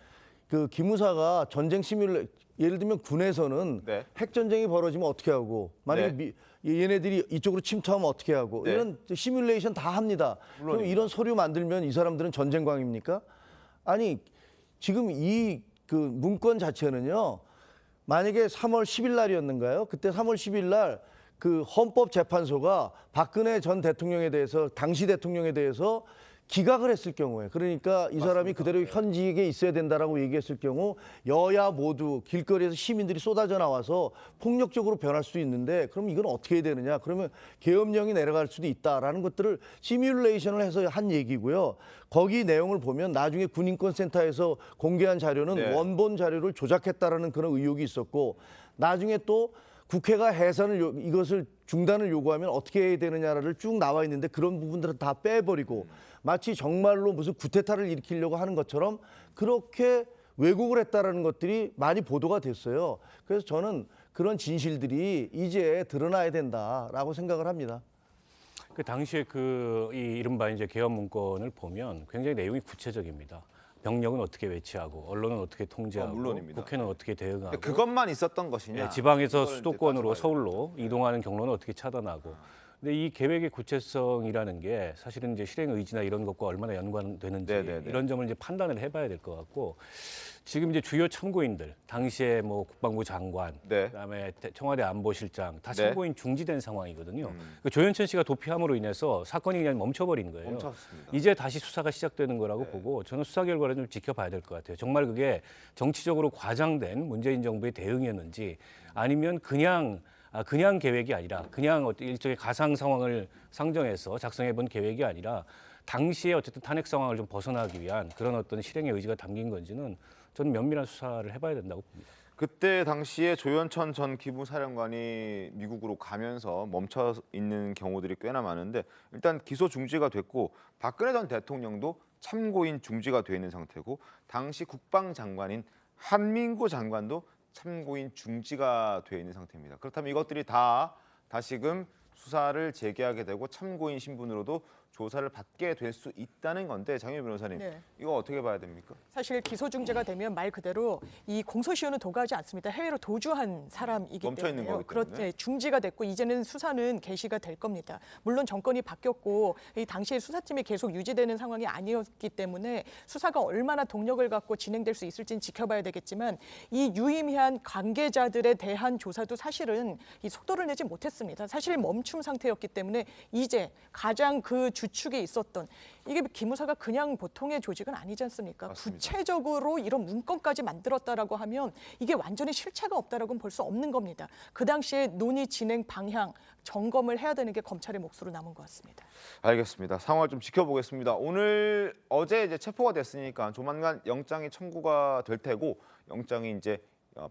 그 기무사가 전쟁 예를 들면 군에서는 핵전쟁이 벌어지면 어떻게 하고 만약에 얘네들이 이쪽으로 침투하면 어떻게 하고 이런 시뮬레이션 다 합니다. 그럼 이런 서류 만들면 이 사람들은 전쟁광입니까? 아니 지금 이 그 문건 자체는요. 만약에 3월 10일 날이었는가요? 그때 3월 10일 날 그 헌법재판소가 박근혜 전 대통령에 대해서 당시 대통령에 대해서 기각을 했을 경우에, 그러니까 이 사람이 그대로 현직에 있어야 된다라고 얘기했을 경우 여야 모두 길거리에서 시민들이 쏟아져 나와서 폭력적으로 변할 수도 있는데, 그럼 이건 어떻게 해야 되느냐? 그러면 계엄령이 내려갈 수도 있다라는 것들을 시뮬레이션을 해서 한 얘기고요. 거기 내용을 보면 나중에 군인권센터에서 공개한 자료는 네. 원본 자료를 조작했다라는 그런 의혹이 있었고, 나중에 또 국회가 해산을 이것을 중단을 요구하면 어떻게 해야 되느냐를 쭉 나와 있는데 그런 부분들은 다 빼버리고 마치 정말로 무슨 구테타를 일으키려고 하는 것처럼 그렇게 왜곡을 했다라는 것들이 많이 보도가 됐어요. 그래서 저는 그런 진실들이 이제 드러나야 된다라고 생각을 합니다. 그 당시에 이 이른바 이제 계엄 문건을 보면 굉장히 내용이 구체적입니다. 병력은 어떻게 배치하고 언론은 어떻게 통제하고 물론입니다. 국회는 어떻게 대응하고 그것만 있었던 것이냐? 네, 지방에서 수도권으로 서울로 이동하는 경로는 어떻게 차단하고. 근데 이 계획의 구체성이라는 게 사실은 이제 실행 의지나 이런 것과 얼마나 연관되는지 이런 점을 이제 판단을 해봐야 될 것 같고, 지금 이제 주요 참고인들 당시에 뭐 국방부 장관, 그다음에 청와대 안보실장 다 참고인 중지된 상황이거든요. 그 조현천 씨가 도피함으로 인해서 사건이 그냥 멈춰버린 거예요. 멈췄습니다. 이제 다시 수사가 시작되는 거라고 보고 저는 수사 결과를 좀 지켜봐야 될 것 같아요. 정말 그게 정치적으로 과장된 문재인 정부의 대응이었는지, 아니면 그냥 계획이 아니라 그냥 일종의 가상 상황을 상정해서 작성해본 계획이 아니라 당시에 어쨌든 탄핵 상황을 좀 벗어나기 위한 그런 어떤 실행의 의지가 담긴 건지는 저는 면밀한 수사를 해봐야 된다고 봅니다. 그때 당시에 조현천 전 기무사령관이 미국으로 가면서 멈춰 있는 경우들이 꽤나 많은데, 일단 기소 중지가 됐고 박근혜 전 대통령도 참고인 중지가 돼 있는 상태고, 당시 국방장관인 한민구 장관도 참고인 중지가 돼 있는 상태입니다. 그렇다면 이것들이 다 다시금 수사를 재개하게 되고 참고인 신분으로도 조사를 받게 될 수 있다는 건데, 장윤희 변호사님, 이거 어떻게 봐야 됩니까? 사실 기소 중재가 되면 말 그대로 이 공소시효는 도구하지 않습니다. 해외로 도주한 사람이기 멈춰 있는 때문에요. 거기 때문에. 중지가 됐고 이제는 수사는 개시가 될 겁니다. 물론 정권이 바뀌었고 이 당시에 수사팀이 계속 유지되는 상황이 아니었기 때문에 수사가 얼마나 동력을 갖고 진행될 수 있을지는 지켜봐야 되겠지만, 이 유의미한 관계자들에 대한 조사도 사실은 이 속도를 내지 못했습니다. 사실 멈춤 상태였기 때문에 이제 가장 그 주축에 있었던, 이게 기무사가 그냥 보통의 조직은 아니지 않습니까? 맞습니다. 구체적으로 이런 문건까지 만들었다라고 하면 이게 완전히 실체가 없다라고는 볼 수 없는 겁니다. 그 당시에 논의 진행 방향 점검을 해야 되는 게 검찰의 몫으로 남은 것 같습니다. 알겠습니다. 상황을 좀 지켜보겠습니다. 어제 이제 체포가 됐으니까 조만간 영장이 청구가 될 테고, 영장이 이제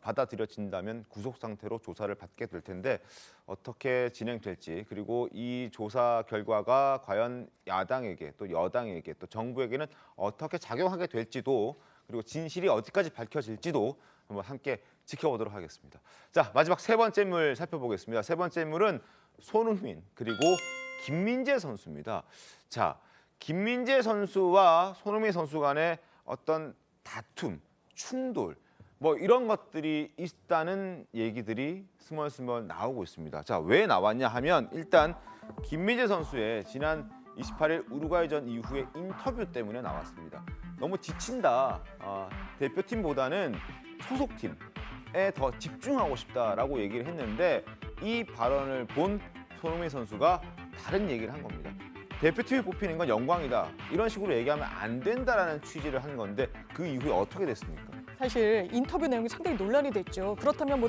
받아들여진다면 구속 상태로 조사를 받게 될 텐데, 어떻게 진행될지, 그리고 이 조사 결과가 과연 야당에게 또 여당에게 또 정부에게는 어떻게 작용하게 될지도, 그리고 진실이 어디까지 밝혀질지도 한번 함께 지켜보도록 하겠습니다. 자, 마지막 세 번째 인물 살펴보겠습니다. 세 번째 인물은 손흥민 그리고 김민재 선수입니다. 자, 김민재 선수와 손흥민 선수 간의 어떤 다툼, 충돌, 뭐 이런 것들이 있다는 얘기들이 스멀스멀 나오고 있습니다. 자, 왜 나왔냐 하면, 일단 김민재 선수의 지난 28일 우루과이전 이후의 인터뷰 때문에 나왔습니다. 너무 지친다. 대표팀보다는 소속팀에 더 집중하고 싶다라고 얘기를 했는데, 이 발언을 본 손흥민 선수가 다른 얘기를 한 겁니다. 대표팀에 뽑히는 건 영광이다. 이런 식으로 얘기하면 안 된다라는 취지를 한 건데, 그 이후에 어떻게 됐습니까? 사실 인터뷰 내용이 상당히 논란이 됐죠. 그렇다면 뭐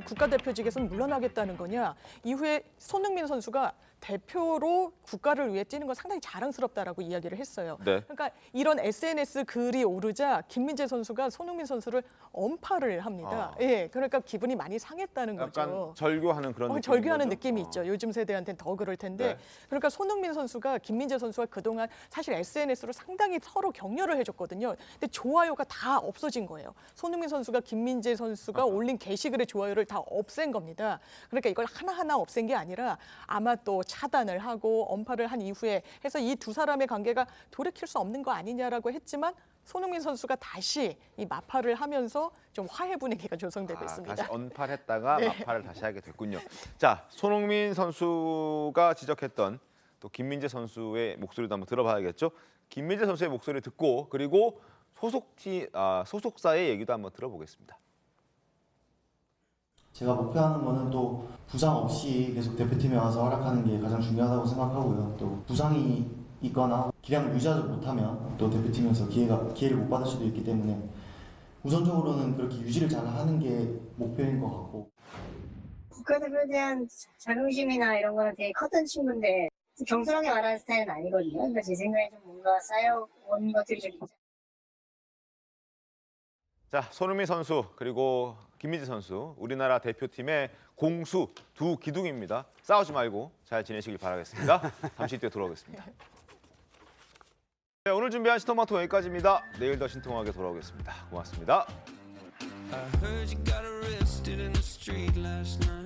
국가대표직에서는 물러나겠다는 거냐? 이후에 손흥민 선수가 대표로 국가를 위해 뛰는 건 상당히 자랑스럽다라고 이야기를 했어요. 네. 그러니까 이런 SNS 글이 오르자 김민재 선수가 손흥민 선수를 언팔을 합니다. 예, 그러니까 기분이 많이 상했다는 거죠. 약간 절교하는 그런 느낌. 절교하는 느낌이 있죠. 요즘 세대한테는 더 그럴 텐데. 그러니까 손흥민 선수가 김민재 선수가 그동안 사실 SNS로 상당히 서로 격려를 해줬거든요. 근데 좋아요가 다 없어진 거예요. 손흥민 선수가 김민재 선수가 올린 게시글의 좋아요를 다 없앤 겁니다. 그러니까 이걸 하나하나 없앤 게 아니라 아마 또 차단을 하고 언팔을 한 이후에 해서 이 두 사람의 관계가 돌이킬 수 없는 거 아니냐라고 했지만, 손흥민 선수가 다시 이 마팔을 하면서 좀 화해 분위기가 조성되고 있습니다. 다시 언팔했다가 마팔을 다시 하게 됐군요. 자, 손흥민 선수가 지적했던 또 김민재 선수의 목소리도 한번 들어봐야겠죠. 김민재 선수의 목소리 듣고, 그리고 소속사의 얘기도 한번 들어보겠습니다. 제가 목표하는 거는 또 부상 없이 계속 대표팀에 와서 활약하는 게 가장 중요하다고 생각하고요. 또 부상이 있거나 기량을 유지하지 못하면 또 대표팀에서 기회를 못 받을 수도 있기 때문에 우선적으로는 그렇게 유지를 잘 하는 게 목표인 것 같고. 국가대표에 대한 자긍심이나 이런 거는 되게 컸던 친구인데 경솔하게 말하는 스타일은 아니거든요. 그러니까 제 생각에 좀 뭔가 쌓여온 것들이 좀 있죠. 자, 손흥민 선수 그리고 김민지 선수 우리나라 대표팀의 공수 두 기둥입니다. 싸우지 말고 잘 지내시길 바라겠습니다. 잠시 뒤에 돌아오겠습니다. 네, 오늘 준비한 신통방통 여기까지입니다. 내일 더 신통하게 돌아오겠습니다. 고맙습니다. I heard you got arrested in the street last night.